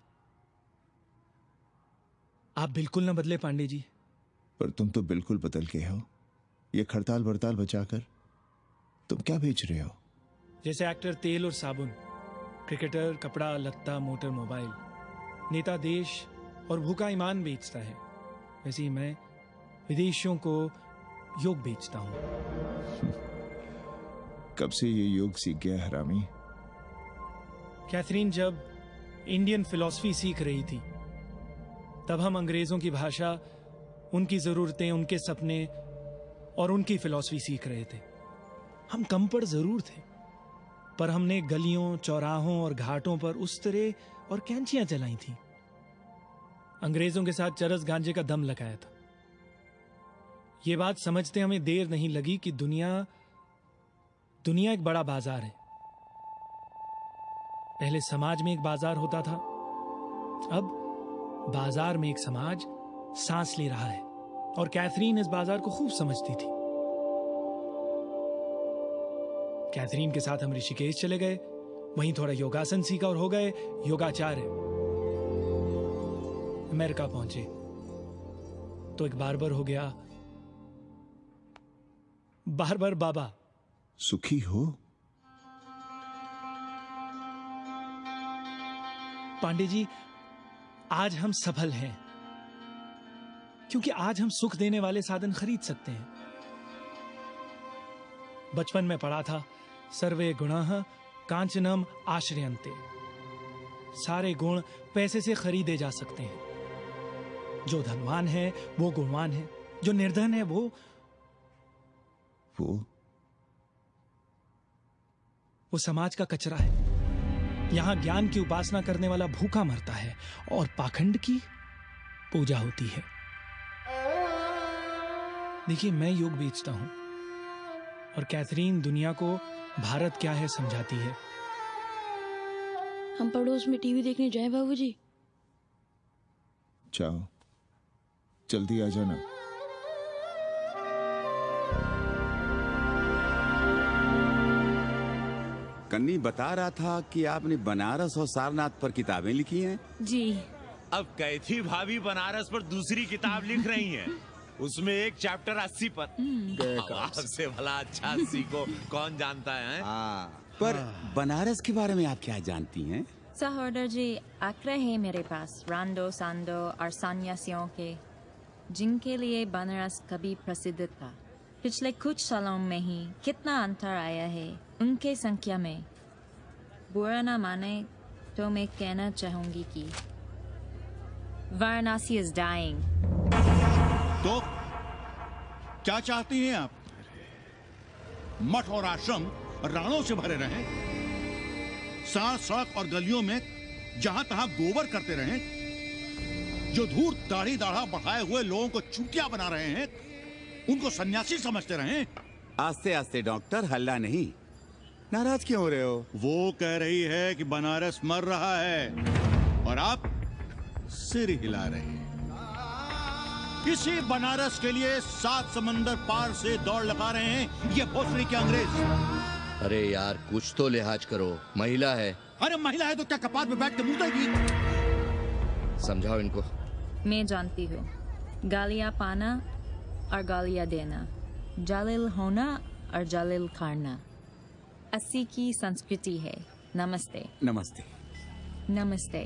बिल्कुल ना बदले पांडे जी। पर तुम तो बिल्कुल बदल गए हो। ये खड़ताल बड़ताल बचाकर तुम क्या बेच रहे हो? जैसे एक्टर तेल और साबुन, क्रिकेटर कपड़ा लत्ता मोटर मोबाइल, नेता देश और भूखा ईमान बेचता है, वैसे ही मैं विदेशियों को योग बेचता हूं। कब से ये योग सीख गया हरामी? कैथरीन जब इंडियन फिलॉसफी सीख रही थी तब हम अंग्रेजों की भाषा, उनकी जरूरतें, उनके सपने और उनकी फिलॉसफी सीख रहे थे। हम कम पढ़ जरूर थे, पर हमने गलियों, चौराहों और घाटों पर उस्तरे और कैंचियां चलाई थी। अंग्रेजों के साथ चरस गांजे का दम लगाया था। ये बात समझते हमें देर नहीं लगी कि दुनिया एक बड़ा बाजार है। पहले समाज में एक बाजार होता था, अब बाजार में एक समाज सांस ले रहा है। और कैथरीन इस बाजार को खूब समझती थी। कैथरीन के साथ हम ऋषिकेश चले गए, वहीं थोड़ा योगासन सीखा और हो गए योगाचार्य। अमेरिका पहुंचे तो एक बार्बर हो गया, बार्बर बाबा। सुखी हो? पांडे जी, आज हम सफल हैं क्योंकि आज हम सुख देने वाले साधन खरीद सकते हैं। बचपन में पढ़ा था, सर्वे गुणाः कांचनम आश्रयन्ते। सारे गुण पैसे से खरीदे जा सकते हैं। जो धनवान है वो गुणवान है, जो निर्धन है वो समाज का कचरा है। यहां ज्ञान की उपासना करने वाला भूखा मरता है और पाखंड की पूजा होती है। देखिए, मैं योग बेचता हूं और कैथरीन दुनिया को भारत क्या है समझाती है। हम पड़ोस में टीवी देखने जाए बाबूजी? जाओ, जल्दी आ जाना। कन्नी बता रहा था कि आपने बनारस और सारनाथ पर किताबें लिखी हैं। जी। अब कैथी भाभी बनारस पर दूसरी किताब लिख रही हैं। उसमें एक चैप्टर 80 पर। से भला अच्छा 80 को कौन जानता है? पर बनारस के बारे में आप क्या जानती हैं? सहोदर जी, आंकड़े हैं मेरे पास रांडो सांडो और सन्यासियों के, जिनके लिए बनारस कभी प्रसिद्ध था। पिछले कुछ सालों में ही कितना अंतर आया है उनके संख्या में। बुरा न माने तो मैं कहना चाहूंगी कि वाराणसी is dying। तो क्या चाहती हैं आप? मठ और आश्रम राणों से भरे रहें, सड़क और गलियों में जहां तहां गोबर करते रहें, जो धूर्त दाढ़ी दाढ़ा बढ़ाए हुए लोगों को चूतिया बना रहे हैं उनको सन्यासी समझते रहें? आस्ते आस्ते डॉक्टर, हल्ला नहीं। नाराज क्यों हो रहे हो? वो कह रही है कि बनारस मर रहा है और आप सिर हिला रहे हैं। इसी बनारस के लिए 7 समंदर पार से दौड़ लगा रहे हैं ये भोसड़ी के अंग्रेज। अरे यार, कुछ तो लिहाज करो, महिला है। अरे महिला है तो क्या कपाट में बैठ के मुँह समझाओ इनको। मैं जानती हूँ, गालियाँ पाना और गालियाँ देना, जालिल होना और जालिल करना 80 की संस्कृति है। नमस्ते। नमस्ते। नमस्ते।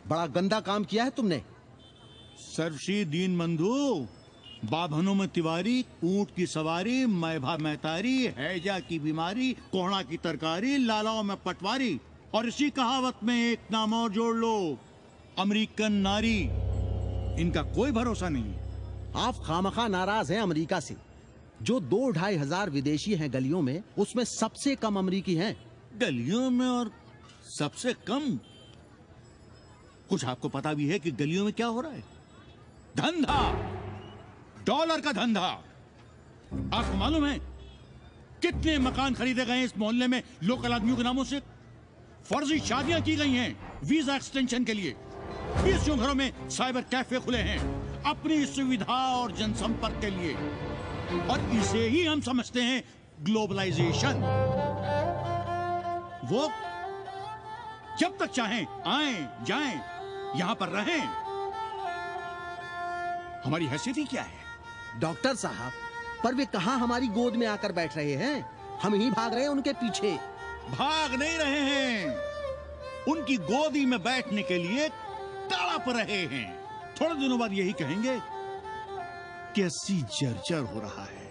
बड़ा गंदा काम किया है तुमने। सर्वश्री दीन बंधु, बाभनों में तिवारी, ऊंट की सवारी, मैभा मैतारी, हैजा की बीमारी, कोहड़ा की तरकारी, लालाओं में पटवारी, और इसी कहावत में एक नाम और जोड़ लो, अमेरिकन नारी। इनका कोई भरोसा नहीं। आप खामखा नाराज हैं अमेरिका से। जो 2-2.5 हजार विदेशी हैं गलियों में, उसमें सबसे कम अमेरिकी हैं। गलियों में और सबसे कम? कुछ आपको पता भी है कि गलियों में क्या हो रहा है? धंधा, डॉलर का धंधा। आपको मालूम है कितने मकान खरीदे गए इस मोहल्ले में लोकल आदमियों के नामों से? फर्जी शादियां की गई हैं वीजा एक्सटेंशन के लिए। 20 घरों में साइबर कैफे खुले हैं अपनी सुविधा और जनसंपर्क के लिए, और इसे ही हम समझते हैं ग्लोबलाइजेशन। वो जब तक चाहें आएं जाएं, यहां पर रहें। हमारी हैसियत ही क्या है? डॉक्टर साहब, पर वे कहां हमारी गोद में आकर बैठ रहे हैं? हम ही भाग रहे हैं उनके पीछे। भाग नहीं रहे हैं, उनकी गोदी में बैठने के लिए तड़प रहे हैं। थोड़े दिनों बाद यही कहेंगे कि अस्सी जर्जर हो रहा है,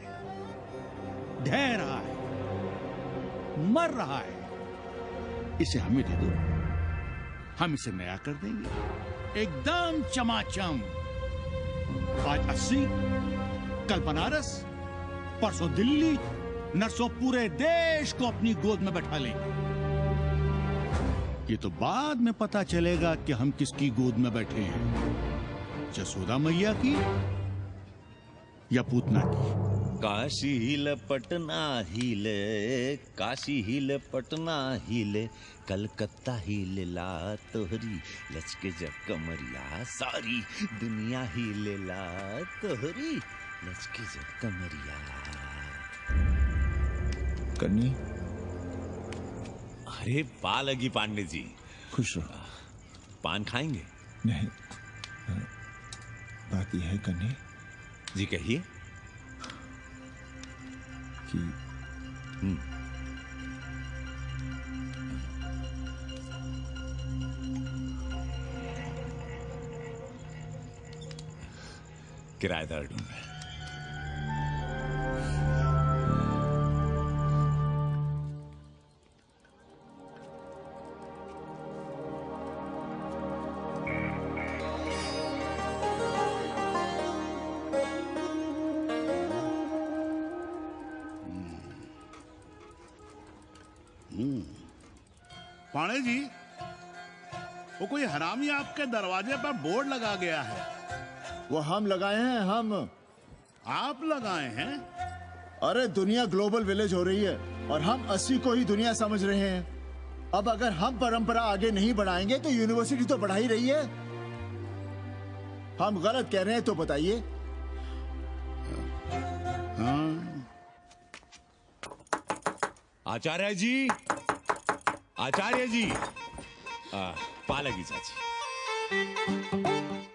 ढह रहा है, मर रहा है, इसे हमें दे दो, हम इसे नया कर देंगे एकदम चमाचम। आज 80, कल बनारस, परसों दिल्ली, नरसों पूरे देश को अपनी गोद में बैठा लेंगे। ये तो बाद में पता चलेगा कि हम किसकी गोद में बैठे हैं, जसोदा मैया की या पूतना की। काशी हिले पटना हिले, काशी हिले पटना हिले, कलकत्ता हिले ला तोहरी लचके जब कमरिया, सारी दुनिया हिले ला तोहरी लचके जब कमरिया। कन्नी, अरे पा लगी पांडे जी। खुश रहो। पान खाएंगे? नहीं, बात यह है कन्नी जी, कहिए कि किराएदार ढूंढ रहे। पाणे जी, वो कोई हरामी आपके दरवाजे पर बोर्ड लगा गया है। वो हम लगाए हैं। हम? आप लगाए हैं? अरे दुनिया ग्लोबल विलेज हो रही है और हम 80 को ही दुनिया समझ रहे हैं। अब अगर हम परंपरा आगे नहीं बढ़ाएंगे तो यूनिवर्सिटी तो बढ़ा ही रही है। हम गलत कह रहे हैं तो बताइए। आचार्य जी, आचार्य जी, पा लगी चाची।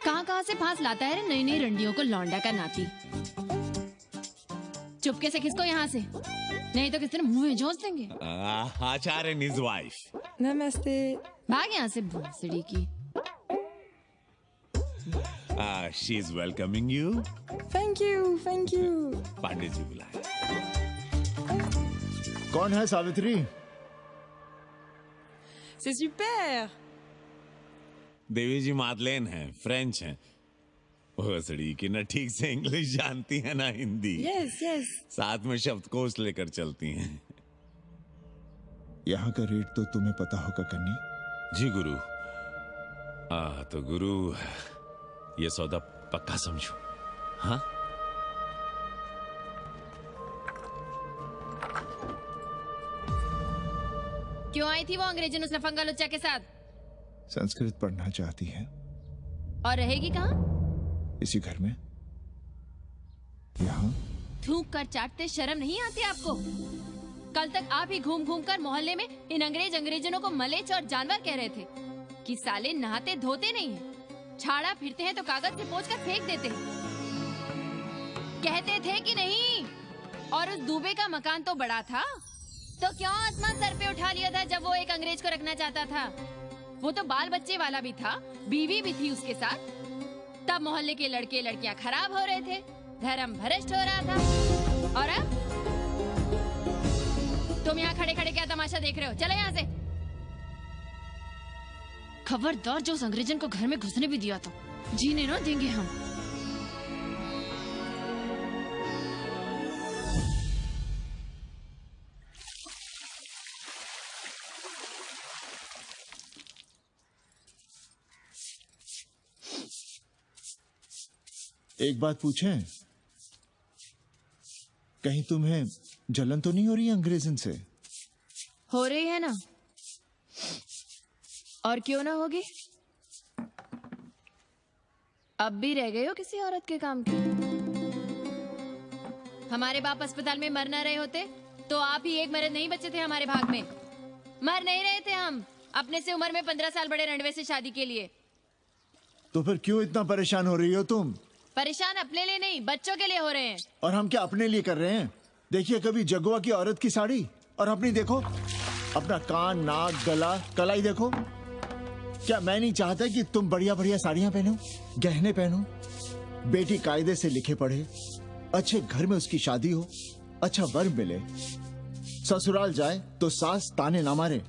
कहाँ से फांस लाता है रे नई नई रंडियों को, लौंडा का नाती। चुपके से खिसको यहाँ से, नहीं तो किसी ने मुंह में जोश देंगे। Acharya his wife. नमस्ते। भाग यहाँ से भोसड़ी की। She is welcoming you. Thank you, thank you. Pandey ji बुलाए। कौन है सावित्री? C'est super। देवी जी मादलेन हैं, फ्रेंच हैं। भोसड़ी की ना ठीक से इंग्लिश जानती है ना हिंदी। Yes yes. साथ में शब्दकोश लेकर चलती हैं। यहाँ का रेट तो तुम्हें पता होगा कन्नी। जी गुरु। तो गुरु, ये सौदा पक्का समझो। हाँ, क्यों आई थी वो अंग्रेजन उस लफंगा लुच्चा के साथ? संस्कृत पढ़ना चाहती है। और रहेगी कहाँ? इसी घर में, यहाँ। थूक कर चाटते शर्म नहीं आती आपको? कल तक आप ही घूम घूम कर मोहल्ले में इन अंग्रेजनों को मलेच और जानवर कह रहे थे कि साले नहाते धोते नहीं हैं, छाड़ा फिरते हैं तो कागज से पोंछ कर फेंक देते हैं। कहते थे कि नहीं? और उस दूबे का मकान तो बड़ा था, तो क्यों आसमान सर पे उठा लिया था जब वो एक अंग्रेज को रखना चाहता था? वो तो बाल बच्चे वाला भी था, बीवी भी थी उसके साथ। तब मोहल्ले के लड़के लड़कियां खराब हो रहे थे, धर्म भ्रष्ट हो रहा था। और अब तुम यहाँ खड़े खड़े क्या तमाशा देख रहे हो? चलो यहाँ से। खबरदार, जो उस अंग्रेजन को घर में घुसने भी दिया तो जीने न देंगे हम। एक बात पूछें, कहीं तुम्हें जलन तो नहीं हो रही अंग्रेजन से? हो रही है ना, और क्यों ना होगी? अब भी रह गए हो किसी औरत के काम की? हमारे बाप अस्पताल में मर ना रहे होते तो आप ही एक मर्द नहीं बचे थे हमारे भाग में। मर नहीं रहे थे हम अपने से उम्र में 15 साल बड़े रणवे से शादी के लिए। तो फिर क्यों इतना परेशान हो रही हो तुम? परेशान अपने लिए नहीं, बच्चों के लिए हो रहे हैं। और हम क्या अपने लिए कर रहे हैं? देखिए कभी जगुआ की औरत की साड़ी और अपनी देखो, अपना कान, नाक, गला, कलाई देखो। क्या मैं नहीं चाहता कि तुम बढ़िया बढ़िया साड़ियां पहनो, गहने पहनो, बेटी कायदे से लिखे पढ़े, अच्छे घर में उसकी शादी हो, अच्छा वर मिले, ससुराल जाए तो सास ताने ना मारे।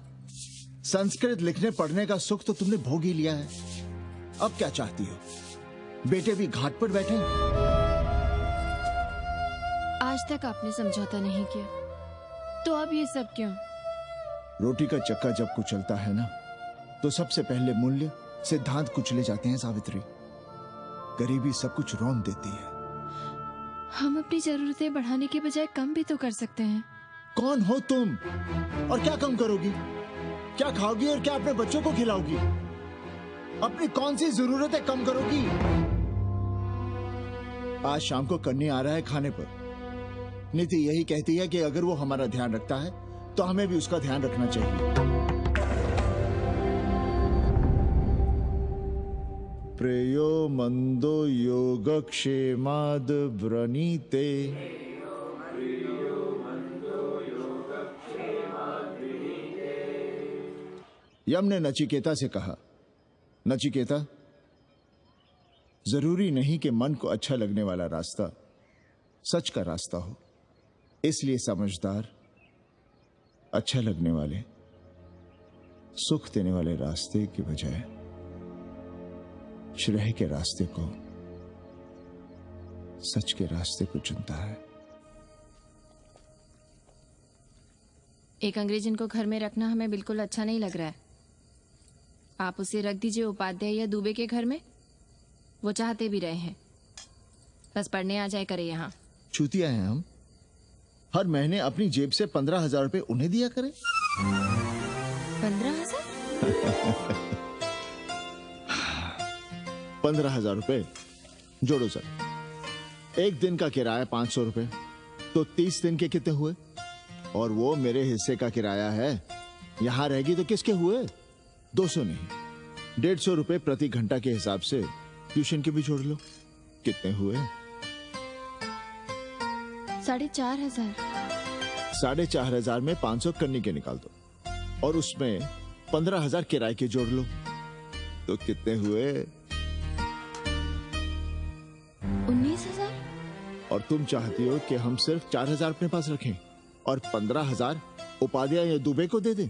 संस्कृत लिखने पढ़ने का सुख तो तुमने भोग ही लिया है। अब क्या चाहती हो? बेटे भी घाट पर बैठे? आज तक आपने समझौता नहीं किया, तो अब ये सब क्यों? रोटी का चक्का जब कुचलता है ना, तो सबसे पहले मूल्य सिद्धांत कुचले जाते हैं सावित्री। गरीबी सब कुछ रौंद देती है। हम अपनी जरूरतें बढ़ाने के बजाय कम भी तो कर सकते हैं। कौन हो तुम और क्या कम करोगी? क्या खाओगी और क्या अपने बच्चों को खिलाओगी? अपनी कौन सी जरूरतें कम करोगी? आज शाम को कन्नी आ रहा है खाने पर। नीति यही कहती है कि अगर वो हमारा ध्यान रखता है तो हमें भी उसका ध्यान रखना चाहिए। प्रेयो मंदो योगक्षेमाद व्रणीते। यम ने नचिकेता से कहा, नचिकेता, जरूरी नहीं कि मन को अच्छा लगने वाला रास्ता सच का रास्ता हो। इसलिए समझदार, अच्छा लगने वाले, सुख देने वाले रास्ते के बजाय श्रेय के रास्ते को, सच के रास्ते को चुनता है। एक अंग्रेजन को घर में रखना हमें बिल्कुल अच्छा नहीं लग रहा है। आप उसे रख दीजिए उपाध्याय या दुबे के घर में। वो चाहते भी रहे हैं, बस पढ़ने आ जाए करे यहाँ। चूतिया हैं हम। हर महीने अपनी जेब से 15,000 रुपए उन्हें दिया करें। 15,000? 15,000 रुपए जोड़ो सर। एक दिन का किराया 500 रुपए, तो 30 दिन के कितने हुए? और वो मेरे हिस्से का किराया है। यहां रहेगी तो किसके हुए? 200 नहीं, 150 रुपए प्रति घंटा के हिसाब से ट्यूशन के भी जोड़ लो। कितने हुए? 4,500। 4,500 में 500 कन्नी के निकाल दो और उसमें 15,000 किराए के जोड़ लो, तो कितने हुए? 19,000। और तुम चाहती हो कि हम सिर्फ 4,000 अपने पास रखें और 15,000 उपाध्याय या दुबे को दे दें?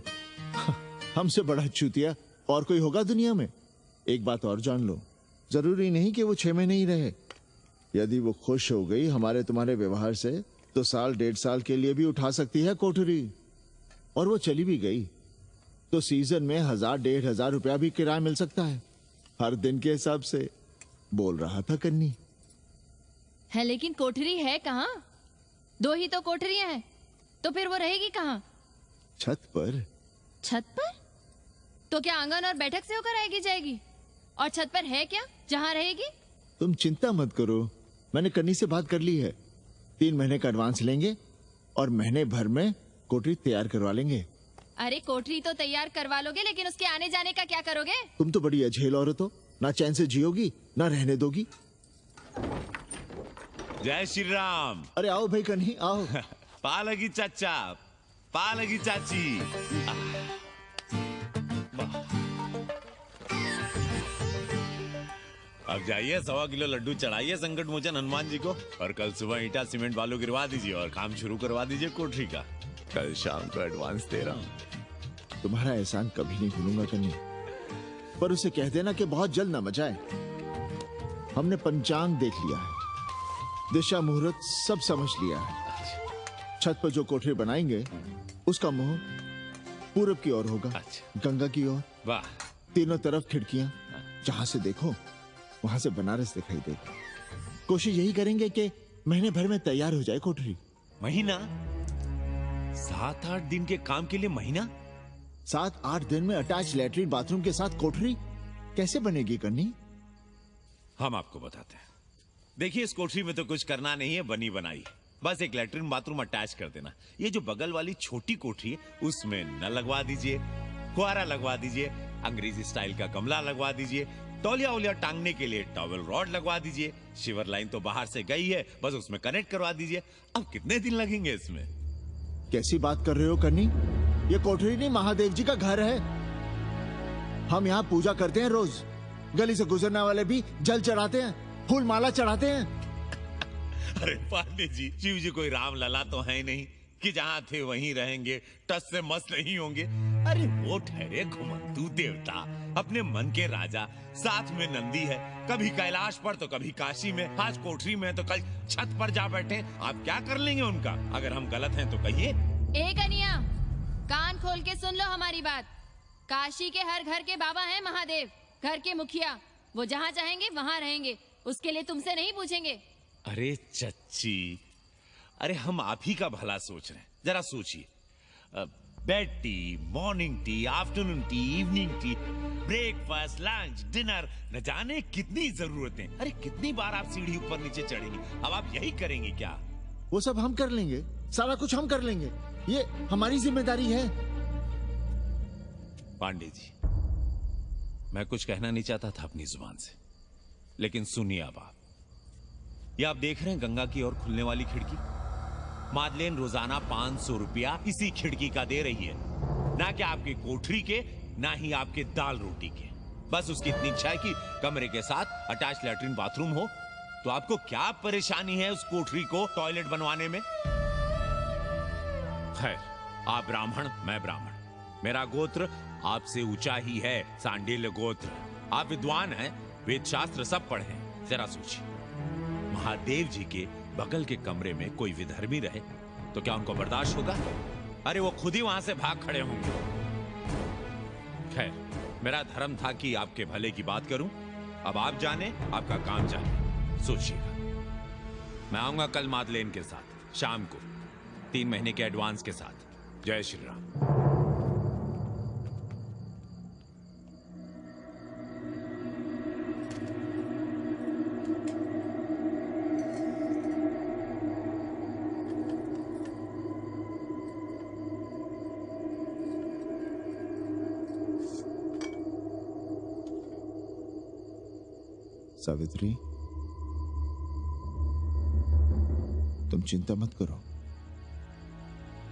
हमसे बड़ा चूतिया और कोई होगा दुनिया में? एक बात और जान लो, जरूरी नहीं कि वो 6 महीने ही रहे। यदि वो खुश हो गई हमारे तुम्हारे व्यवहार से तो साल 1.5 साल के लिए भी उठा सकती है कोठरी। और वो चली भी गई तो सीजन में 1,000-1,500 रुपया भी किराया मिल सकता है, हर दिन के हिसाब से। बोल रहा था कन्नी। है लेकिन कोठरी है कहाँ? 2 ही तो कोठरियां हैं, तो फिर वो रहेगी कहाँ? छत पर। छत पर? तो क्या आंगन और बैठक से होकर आएगी जाएगी? और छत पर है क्या जहाँ रहेगी? तुम चिंता मत करो, मैंने कन्नी से बात कर ली है। 3 महीने का एडवांस लेंगे और महीने भर में कोठरी तैयार करवा लेंगे। अरे कोठरी तो तैयार करवा लोगे, लेकिन उसके आने जाने का क्या करोगे? तुम तो बड़ी अझेल औरत हो, ना चैन से जियोगी ना रहने दोगी। जय श्री राम। अरे आओ भाई कन्ही आओ। पालगी चाचा, पालगी चाची। अब जाइए 1.25 किलो लड्डू चढ़ाइए संकट मोचन हनुमान जी को और कल सुबह ईटा सीमेंट बालू गिरवा दीजिए और काम शुरू करवा दीजिए कोठरी का। कल शाम को एडवांस दे रहा हूँ। तुम्हारा एहसान कभी नहीं भूलूंगा कन्नी, पर उसे कह देना कि बहुत जल्द न मचाए। हमने पंचांग देख लिया है, दिशा मुहूर्त सब समझ लिया है। छत पर जो कोठरी बनाएंगे उसका मुंह पूरब की ओर होगा, गंगा की ओर। वाह। तीनों तरफ खिड़कियां, जहां से देखो वहां से बनारस दिखाई देगा। कोशिश यही करेंगे कि महीने भर में तैयार हो जाए कोठरी। महीना? 7-8 दिन के काम के लिए महीना? 7-8 दिन में अटैच लैट्रिन बाथरूम के साथ कोठरी कैसे बनेगी कन्नी? हम आपको बताते हैं। देखिए इस कोठरी में तो कुछ करना नहीं है, बनी बनाई। बस एक लैट्रिन बाथरूम अटैच कर देना। ये जो बगल वाली छोटी कोठरी है उसमें नल लगवा दीजिए, फुहारा लगवा दीजिए, अंग्रेजी स्टाइल का गमला लगवा दीजिए, तौलिया उलिया टांगने के लिए टॉवल रॉड लगवा दीजिए। शिवर लाइन तो बाहर से गई है, बस उसमें कनेक्ट करवा दीजिए। अब कितने दिन लगेंगे इसमें? कैसी बात कर रहे हो कन्नी? ये कोठरी नहीं, महादेव जी का घर है। हम यहाँ पूजा करते हैं रोज। गली से गुजरने वाले भी जल चढ़ाते हैं, फूल माला चढ़ाते हैं। अरे पांडे जी, शिव जी कोई राम लला तो है नहीं कि जहाँ थे वहीं रहेंगे, टस से मस्त नहीं होंगे। अरे वो ठहरे घुमंतू देवता, अपने मन के राजा, साथ में नंदी है, कभी कैलाश पर तो कभी काशी में, आज कोठरी में तो कल छत पर जा बैठे। आप क्या कर लेंगे उनका? अगर हम गलत हैं तो कहिए। ए कन्या, कान खोल के सुन लो हमारी बात। काशी के हर घर के बाबा हैं महादेव, घर के मुखिया। वो जहाँ चाहेंगे वहाँ रहेंगे, उसके लिए तुमसे नहीं पूछेंगे। अरे चच्ची, अरे हम आप ही का भला सोच रहे हैं, जरा सोचिए। Bed tea, morning tea, afternoon T, evening tea, breakfast, lunch, dinner, न जाने कितनी जरूरतें। अरे कितनी बार आप सीढ़ी ऊपर नीचे चढ़ेंगी, अब आप यही करेंगे क्या? वो सब हम कर लेंगे, सारा कुछ हम कर लेंगे, ये हमारी जिम्मेदारी है। पांडे जी, मैं कुछ कहना नहीं चाहता था अपनी जुबान से, लेकिन सुनिए अब आप। ये आप देख रहे हैं गंगा की ओर खुलने वाली खिड़की? मादलेन रोजाना 500 रुपया इसी खिड़की का दे रही है, ना कि आपकी कोठरी के, ना ही आपके दाल रोटी के। बस उसकी इतनी इच्छा है कि कमरे के साथ अटैच लैट्रिन बाथरूम हो। तो आपको क्या परेशानी है उस कोठरी को टॉयलेट बनवाने में? खैर, आप ब्राह्मण, मैं ब्राह्मण, मेरा गोत्र आपसे ऊंचा ही है, सांडिल्य गोत्र। आप विद्वान हैं, वेद शास्त्र सब पढ़े हैं। जरा सोचिए, महादेव जी के बगल के कमरे में कोई विधर्मी रहे तो क्या उनको बर्दाश्त होगा? अरे वो खुद ही वहां से भाग खड़े होंगे। खैर, मेरा धर्म था कि आपके भले की बात करूं। अब आप जाने, आपका काम जाने, सोचिएगा। मैं आऊंगा कल मादलेन के साथ शाम को, 3 महीने के एडवांस के साथ। जय श्री राम। सावित्री, तुम चिंता मत करो,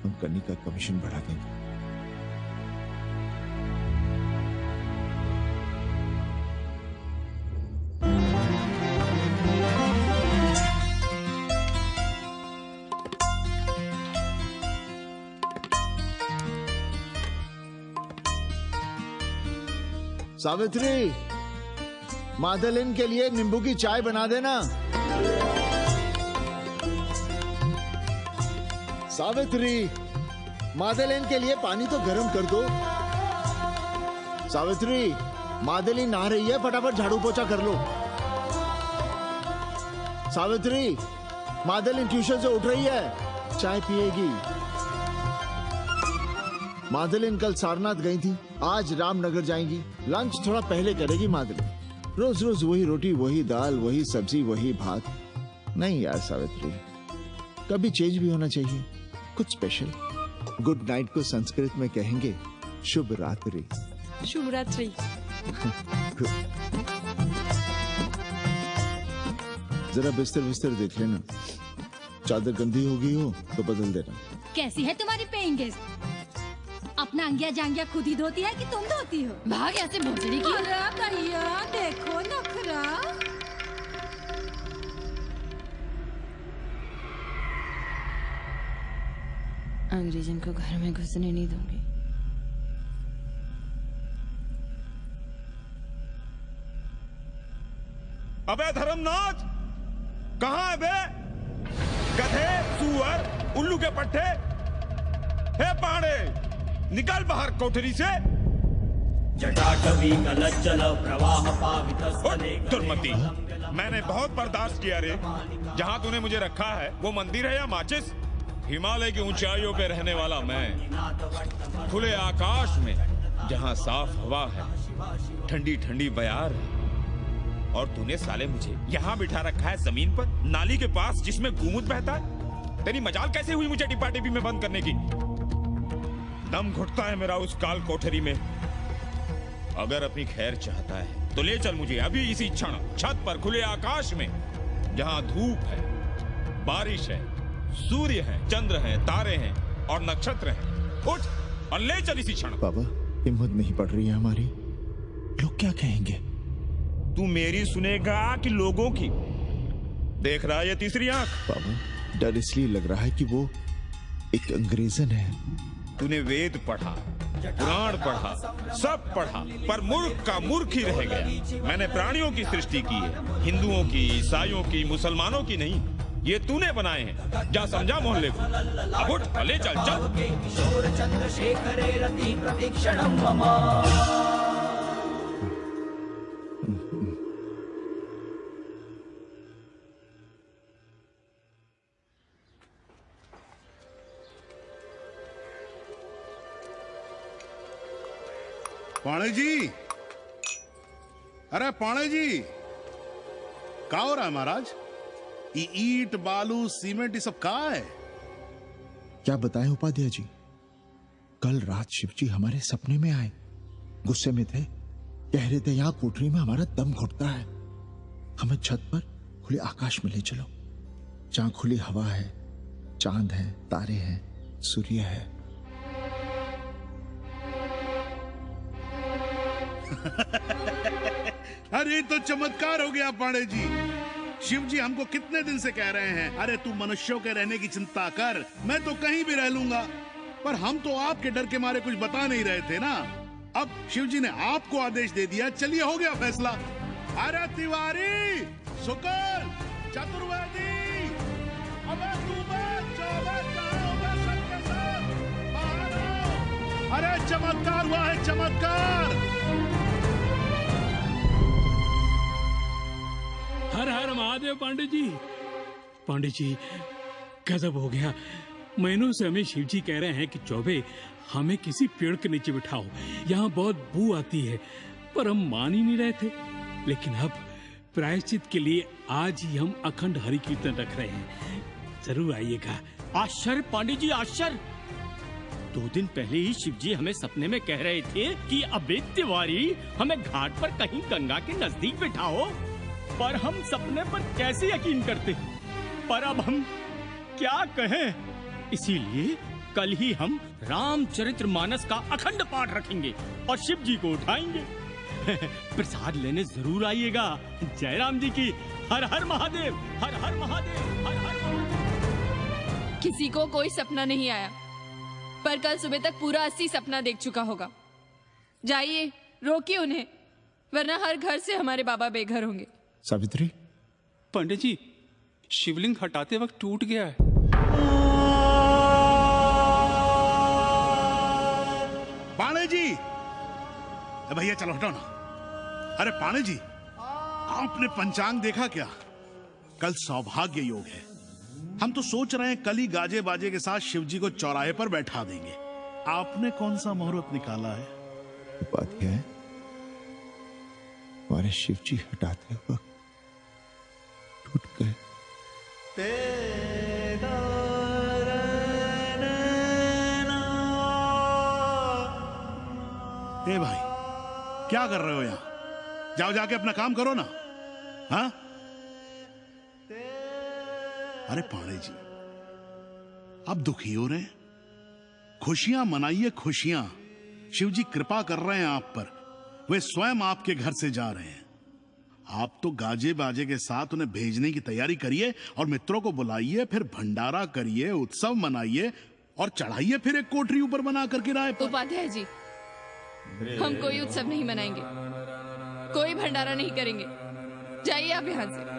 हम कन्नी का कमीशन बढ़ा देंगे। सावित्री, मादलेन के लिए नींबू की चाय बना देना। सावित्री, मादलेन के लिए पानी तो गर्म कर दो। सावित्री, मादलेन नहा रही है, फटाफट झाड़ू पोछा कर लो। सावित्री, मादलेन ट्यूशन से उठ रही है, चाय पिएगी। मादलेन कल सारनाथ गई थी, आज रामनगर जाएंगी। लंच थोड़ा पहले करेगी मादलेन। रोज रोज वही रोटी, वही दाल, वही सब्जी, वही भात। नहीं यार सावित्री, कभी चेंज भी होना चाहिए, कुछ स्पेशल। गुड नाइट को संस्कृत में कहेंगे शुभ रात्रि। शुभ रात्रि। जरा बिस्तर बिस्तर देख लेना, चादर गंदी हो गई हो तो बदल देना। कैसी है तुम्हारी पेइंग गेस्ट? अपना अंगिया जांगिया खुद ही धोती है कि तुम धोती हो? भाग ऐसे भोसड़ी की। अरे भैया देखो नखरा। अंग्रेजन को घर में घुसने नहीं दूंगी। अबे धर्मनाथ, कहाँ है बे? गधे, सुअर, उल्लू के पट्टे। हे पांडे, निकल बाहर कोठरी से। जटाटवी कलज्जल प्रवाह पावित दुर्मति, मैंने बहुत बर्दाश्त किया रे। जहाँ तूने मुझे रखा है वो मंदिर है या माचिस? हिमालय की ऊंचाइयों पे रहने वाला मैं, खुले आकाश में जहाँ साफ हवा है, ठंडी ठंडी बयार है, और तूने साले मुझे यहाँ बिठा रखा है जमीन पर, नाली के पास जिसमें गोमूत्र बहता है। तेरी मजाल कैसे हुई मुझे डिब्बा डिब्बी में बंद करने की? दम घुटता है मेरा उस काल कोठरी में। अगर अपनी खैर चाहता है तो ले चल मुझे अभी इसी क्षण छत पर खुले आकाश में, जहां धूप है, बारिश है, सूर्य है, चंद्र है, तारे हैं और नक्षत्र हैं। उठ और ले चल इसी क्षण। बाबा, हिम्मत नहीं पड़ रही है हमारी, लोग क्या कहेंगे? तू मेरी सुनेगा कि लोगों की? देख रहा है ये तीसरी आंख? बाबा, डर इसलिए लग रहा है कि वो एक अंग्रेजन है। तूने वेद पढ़ा, पुराण पढ़ा, सब पढ़ा, पर मूर्ख का मूर्ख ही रह गया। मैंने प्राणियों की सृष्टि की है, हिंदुओं की, ईसाइयों की, मुसलमानों की नहीं। ये तूने बनाए हैं। जा समझा मोहल्ले को। अब उठ, ले चल चल। पाणे जी, अरे पाणे जी, क्या हो रहा है महाराज? ये ईट बालू सीमेंट ये सब कहाँ है? क्या बताएं उपाध्याय जी, कल रात शिवजी हमारे सपने में आए, गुस्से में थे, कह रहे थे यहाँ कोठरी में हमारा दम घुटता है, हमें छत पर खुले आकाश में ले चलो, जहां खुली हवा है, चांद है, तारे हैं, सूर्य है। अरे तो चमत्कार हो गया पाणे जी। शिव जी हमको कितने दिन से कह रहे हैं, अरे तू मनुष्यों के रहने की चिंता कर, मैं तो कहीं भी रह लूंगा। पर हम तो आपके डर के मारे कुछ बता नहीं रहे थे ना। अब शिव जी ने आपको आदेश दे दिया, चलिए हो गया फैसला। अरे तिवारी, शुक्ल, चतुर्वेदी, अबे तू अरे चमत्कार हुआ है, चमत्कार। हर हर महादेव पांडे जी। पांडे जी गजब हो गया, महीनों से हमें शिव जी कह रहे हैं कि चौबे हमें किसी पेड़ के नीचे बिठाओ, यहाँ बहुत बू आती है, पर हम मान ही नहीं रहे थे। लेकिन अब प्रायश्चित के लिए आज ही हम अखंड हरि कीर्तन रख रहे हैं, जरूर आइएगा। आश्चर्य पांडे जी, आश्चर्य। 2 दिन पहले ही शिवजी हमें सपने में कह रहे थे कि अबे तिवारी हमें घाट पर कहीं गंगा के नजदीक बिठाओ, पर हम सपने पर कैसे यकीन करते। पर अब हम क्या कहें, इसीलिए कल ही हम रामचरितमानस का अखंड पाठ रखेंगे और शिव जी को उठाएंगे। प्रसाद लेने जरूर आइएगा। जय राम जी की। हर हर महादेव, हर हर महादेव, हर हर महादेव। किसी को कोई सपना नहीं आया, पर कल सुबह तक पूरा 80 सपना देख चुका होगा। जाइए रोकिए उन्हें, वरना हर घर से हमारे बाबा बेघर होंगे। सावित्री, पंडित जी शिवलिंग हटाते वक्त टूट गया है। पाणे जी, भैया चलो हटो ना। अरे पाणे जी, आपने पंचांग देखा क्या? कल सौभाग्य योग है। हम तो सोच रहे हैं कल ही गाजे बाजे के साथ शिवजी को चौराहे पर बैठा देंगे। आपने कौन सा मुहूर्त निकाला है? उपाध्याय, हमारे शिवजी हटाते वक्त टूट गए। ए भाई, क्या कर रहे हो यहाँ? जाओ जाके अपना काम करो ना। हाँ? अरे पाणे जी, आप दुखी हो रहे हैं? खुशियां मनाइए, खुशियां। शिवजी कृपा कर रहे हैं आप पर, वे स्वयं आपके घर से जा रहे हैं। आप तो गाजे बाजे के साथ उन्हें भेजने की तैयारी करिए और मित्रों को बुलाइए, फिर भंडारा करिए, उत्सव मनाइए और चढ़ाइए फिर एक कोठरी ऊपर बना कर किराए पर। उपाध्याय जी, हम कोई उत्सव नहीं मनाएंगे, कोई भंडारा नहीं करेंगे। जाइए आप यहाँ से।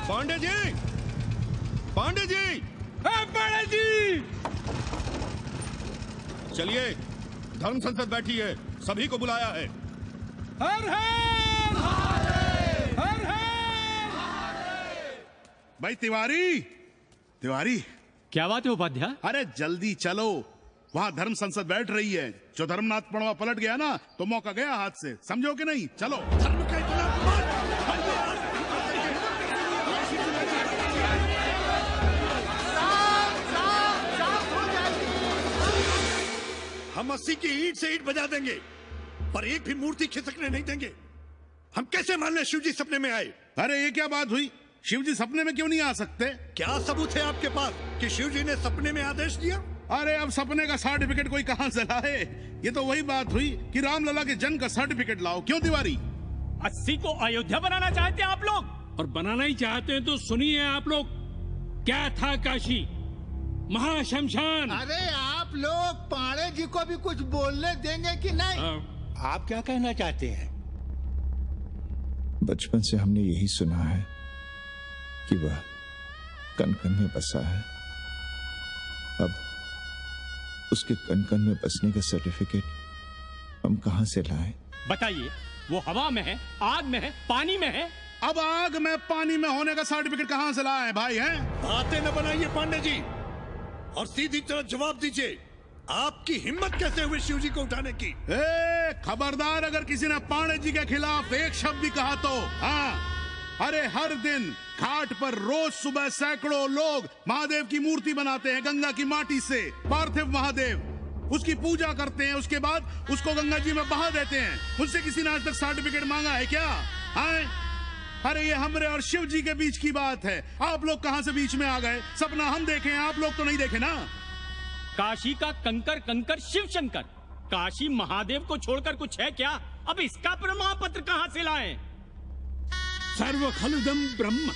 पांडे जी, पांडे जी, पांडे जी, चलिए, धर्म संसद बैठी है, सभी को बुलाया है। हर हर हर हर। भाई तिवारी, तिवारी, क्या बात है उपाध्याय? अरे जल्दी चलो, वहाँ धर्म संसद बैठ रही है। जो धर्मनाथ पड़वा पलट गया ना, तो मौका गया हाथ से, समझो कि नहीं? चलो। धर्म का हम 80 की ईंट से ईंट बजा देंगे, पर एक भी मूर्ति खिसकने नहीं देंगे। हम कैसे मान लें शिवजी सपने में आए? अरे ये क्या बात हुई? शिवजी सपने में क्यों नहीं आ सकते? क्या सबूत है आपके पास कि शिवजी ने सपने में आदेश दिया? अरे अब सपने का सर्टिफिकेट कोई कहां से लाए? ये तो वही बात हुई कि रामलला के जन्म का सर्टिफिकेट लाओ। क्यों तिवारी? 80 को अयोध्या बनाना चाहते हैं आप लोग, और बनाना ही चाहते हैं तो सुनिए आप लोग, क्या था काशी महाशमशान। अरे आप लोग पाणे जी को भी कुछ बोलने देंगे कि नहीं? आप क्या कहना चाहते हैं? बचपन से हमने यही सुना है कि वह कन कन में बसा है। उसके कन कन में बसने का सर्टिफिकेट हम कहां से लाएं? बताइए, वो हवा में है, आग में है, पानी में है? अब आग में पानी में होने का सर्टिफिकेट कहां से लाए भाई हैं? बातें न बनाइए पांडे जी, और सीधी तरह जवाब दीजिए। आपकी हिम्मत कैसे हुई शिव जी को उठाने की? खबरदार, अगर किसी ने पांडे जी के खिलाफ एक शब्द भी कहा तो। हाँ, अरे हर दिन घाट पर रोज सुबह सैकड़ों लोग महादेव की मूर्ति बनाते हैं गंगा की माटी से, पार्थिव महादेव, उसकी पूजा करते हैं, उसके बाद उसको गंगा जी में बहा देते हैं। मुझसे किसी ने आज तक सर्टिफिकेट मांगा है क्या? अरे ये हमरे और शिव जी के बीच की बात है। आप लोग कहां से बीच में आ गए? सपना हम देखे हैं, आप लोग तो नहीं देखे ना। काशी का कंकर कंकर शिव शंकर, काशी महादेव को छोड़कर कुछ है क्या? अब इसका प्रमाण पत्र कहां से लाएं? सर्व खलुदम ब्रह्म,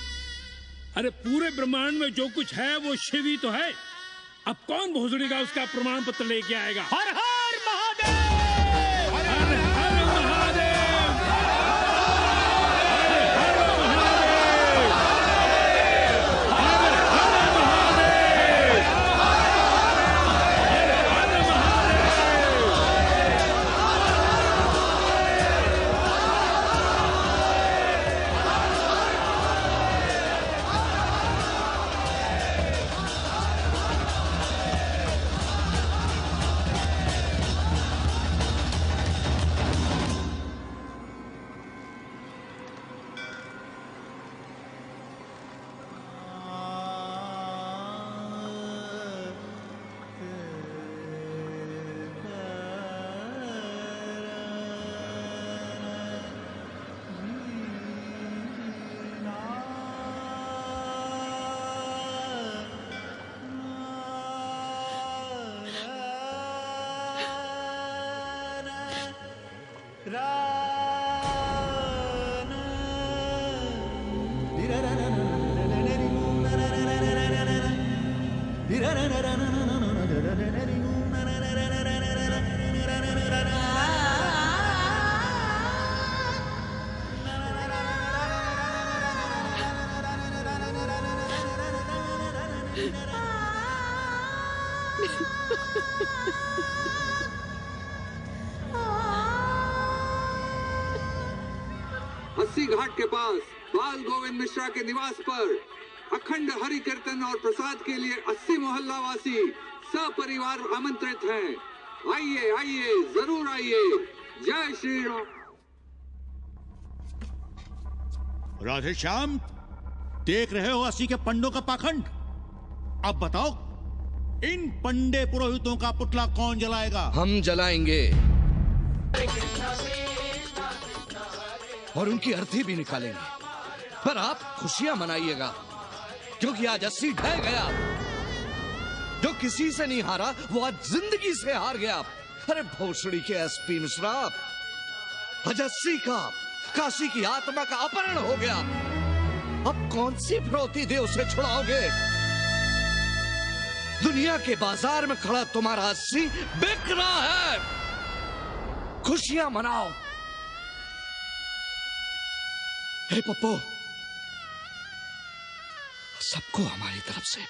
अरे पूरे ब्रह्मांड में जो कुछ है वो शिव ही तो है। अब कौन भोसड़ी का उसका प्रमाण पत्र लेके आएगा? हर हर महादेव! हर हर महादेव! अस्सी घाट के पास बाल गोविंद मिश्रा के निवास पर अखंड हरि कीर्तन और प्रसाद के लिए 80 मोहल्ला वासी सपरिवार आमंत्रित हैं। आइए आइए, जरूर आइए। जय श्री राम। राधे श्याम, देख रहे हो 80 के पंडों का पाखंड? अब बताओ, इन पंडे पुरोहितों का पुतला कौन जलाएगा? हम जलाएंगे और उनकी अर्थी भी निकालेंगे। पर आप खुशियां मनाइएगा, क्योंकि आज 80 ढह गया। जो किसी से नहीं हारा वो आज जिंदगी से हार गया। अरे भोसड़ी के एसपी मिश्रा, आज 80 का काशी की आत्मा का अपहरण हो गया। अब कौन सी फिरौती दे उसे छुड़ाओगे? दुनिया के बाजार में खड़ा तुम्हारा 80 बिक रहा है। खुशियां मनाओ। हे पप्पू, सबको हमारी तरफ से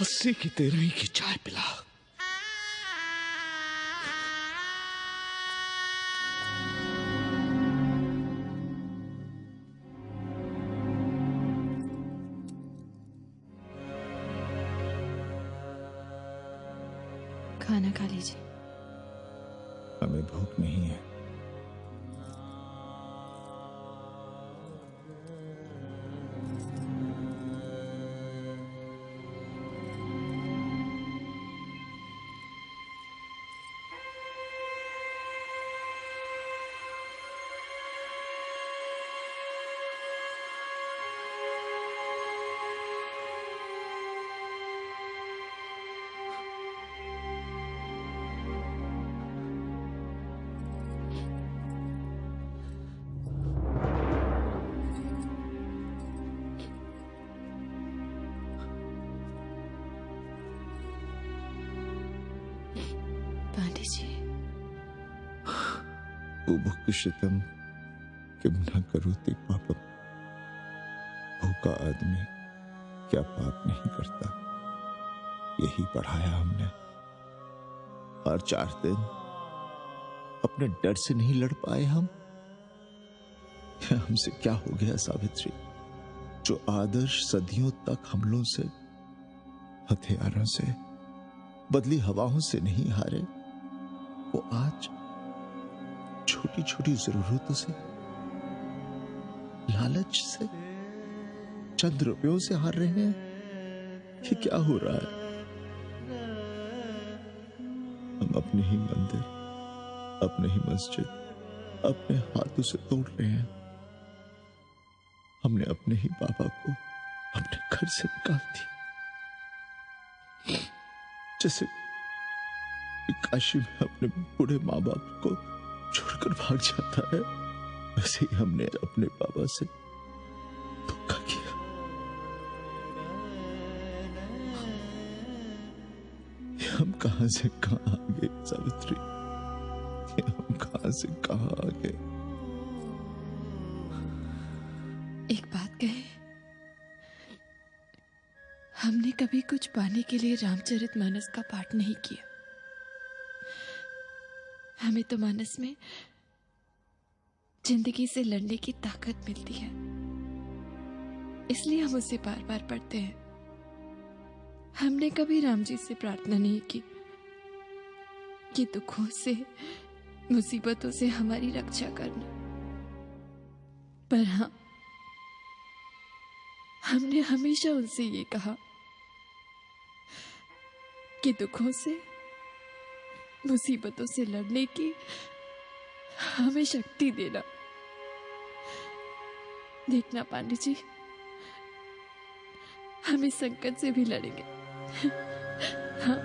80 की 13 की चाय पिला। खाना खा लीजिए। हमें भूख नहीं है। बुभुक्षितम किम न करोति पापम। भूखा आदमी क्या पाप नहीं करता? यही पढ़ाया हमने। और 4 दिन अपने डर से नहीं लड़ पाए हम। हमसे क्या हो गया सावित्री? जो आदर्श सदियों तक हमलों से, हथियारों से, बदली हवाओं से नहीं हारे, वो आज छोटी छोटी जरूरतों से, लालच से, चंद रुपयों से हार रहे हैं। ये क्या हो रहा है? हम अपने ही मंदिर, अपने ही मस्जिद अपने हाथों से तोड़ रहे हैं। हमने अपने ही बाबा को अपने घर से निकाल दिया। जैसे काशी में अपने बूढ़े माँ बाप को छोड़कर भाग जाता है, वैसे ही हमने अपने बाबा से धोखा किया। हम कहां से कहां आ गए सावित्री? हम कहां से कहां आ गए? एक बात कहे, हमने कभी कुछ पाने के लिए रामचरितमानस का पाठ नहीं किया। हमें तो मानस में जिंदगी से लड़ने की ताकत मिलती है, इसलिए हम उसे बार बार पढ़ते हैं। हमने कभी राम जी से प्रार्थना नहीं की कि दुखों से, मुसीबतों से हमारी रक्षा करना। पर हाँ, हमने हमेशा उनसे ये कहा कि दुखों से, मुसीबतों से लड़ने की हमें शक्ति देना। देखना पांडे जी, हम इस संकट से भी लड़ेंगे। हाँ।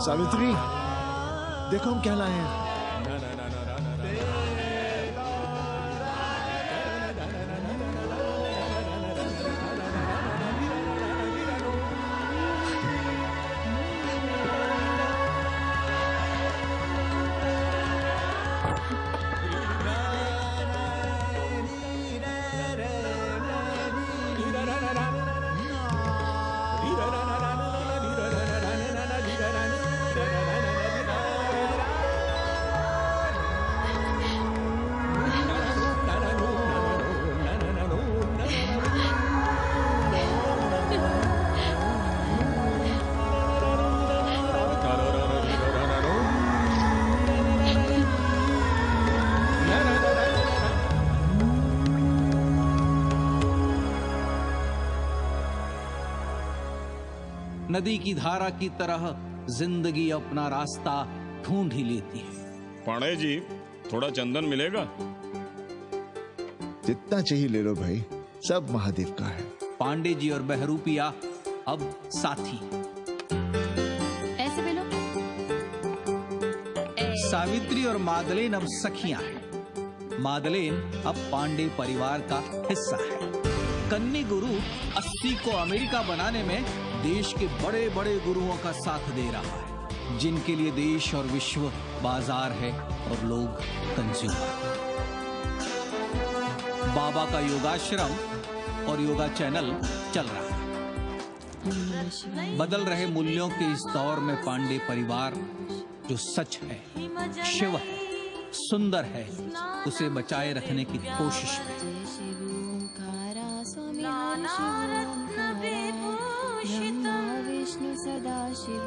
सावित्री, देखो हम क्या लाए हैं। नदी की धारा की तरह जिंदगी अपना रास्ता ढूंढ ही लेती है। पांडे जी, थोड़ा चंदन मिलेगा? जितना चाहिए ले लो भाई, सब महादेव का है। पांडे जी और बहरूपिया अब साथी। ऐसे बोलो। सावित्री और मादलेन अब सखियां हैं। मादलेन अब पांडे परिवार का हिस्सा है। कन्नी गुरु 80 को अमेरिका बनाने में देश के बड़े बड़े गुरुओं का साथ दे रहा है, जिनके लिए देश और विश्व बाजार है और लोग कंज्यूमर। बाबा का योगाश्रम और योगा चैनल चल रहा है। बदल रहे मूल्यों के इस दौर में पांडे परिवार जो सच है, शिव है, सुंदर है, उसे बचाए रखने की कोशिश में। विष्णु सदा शिव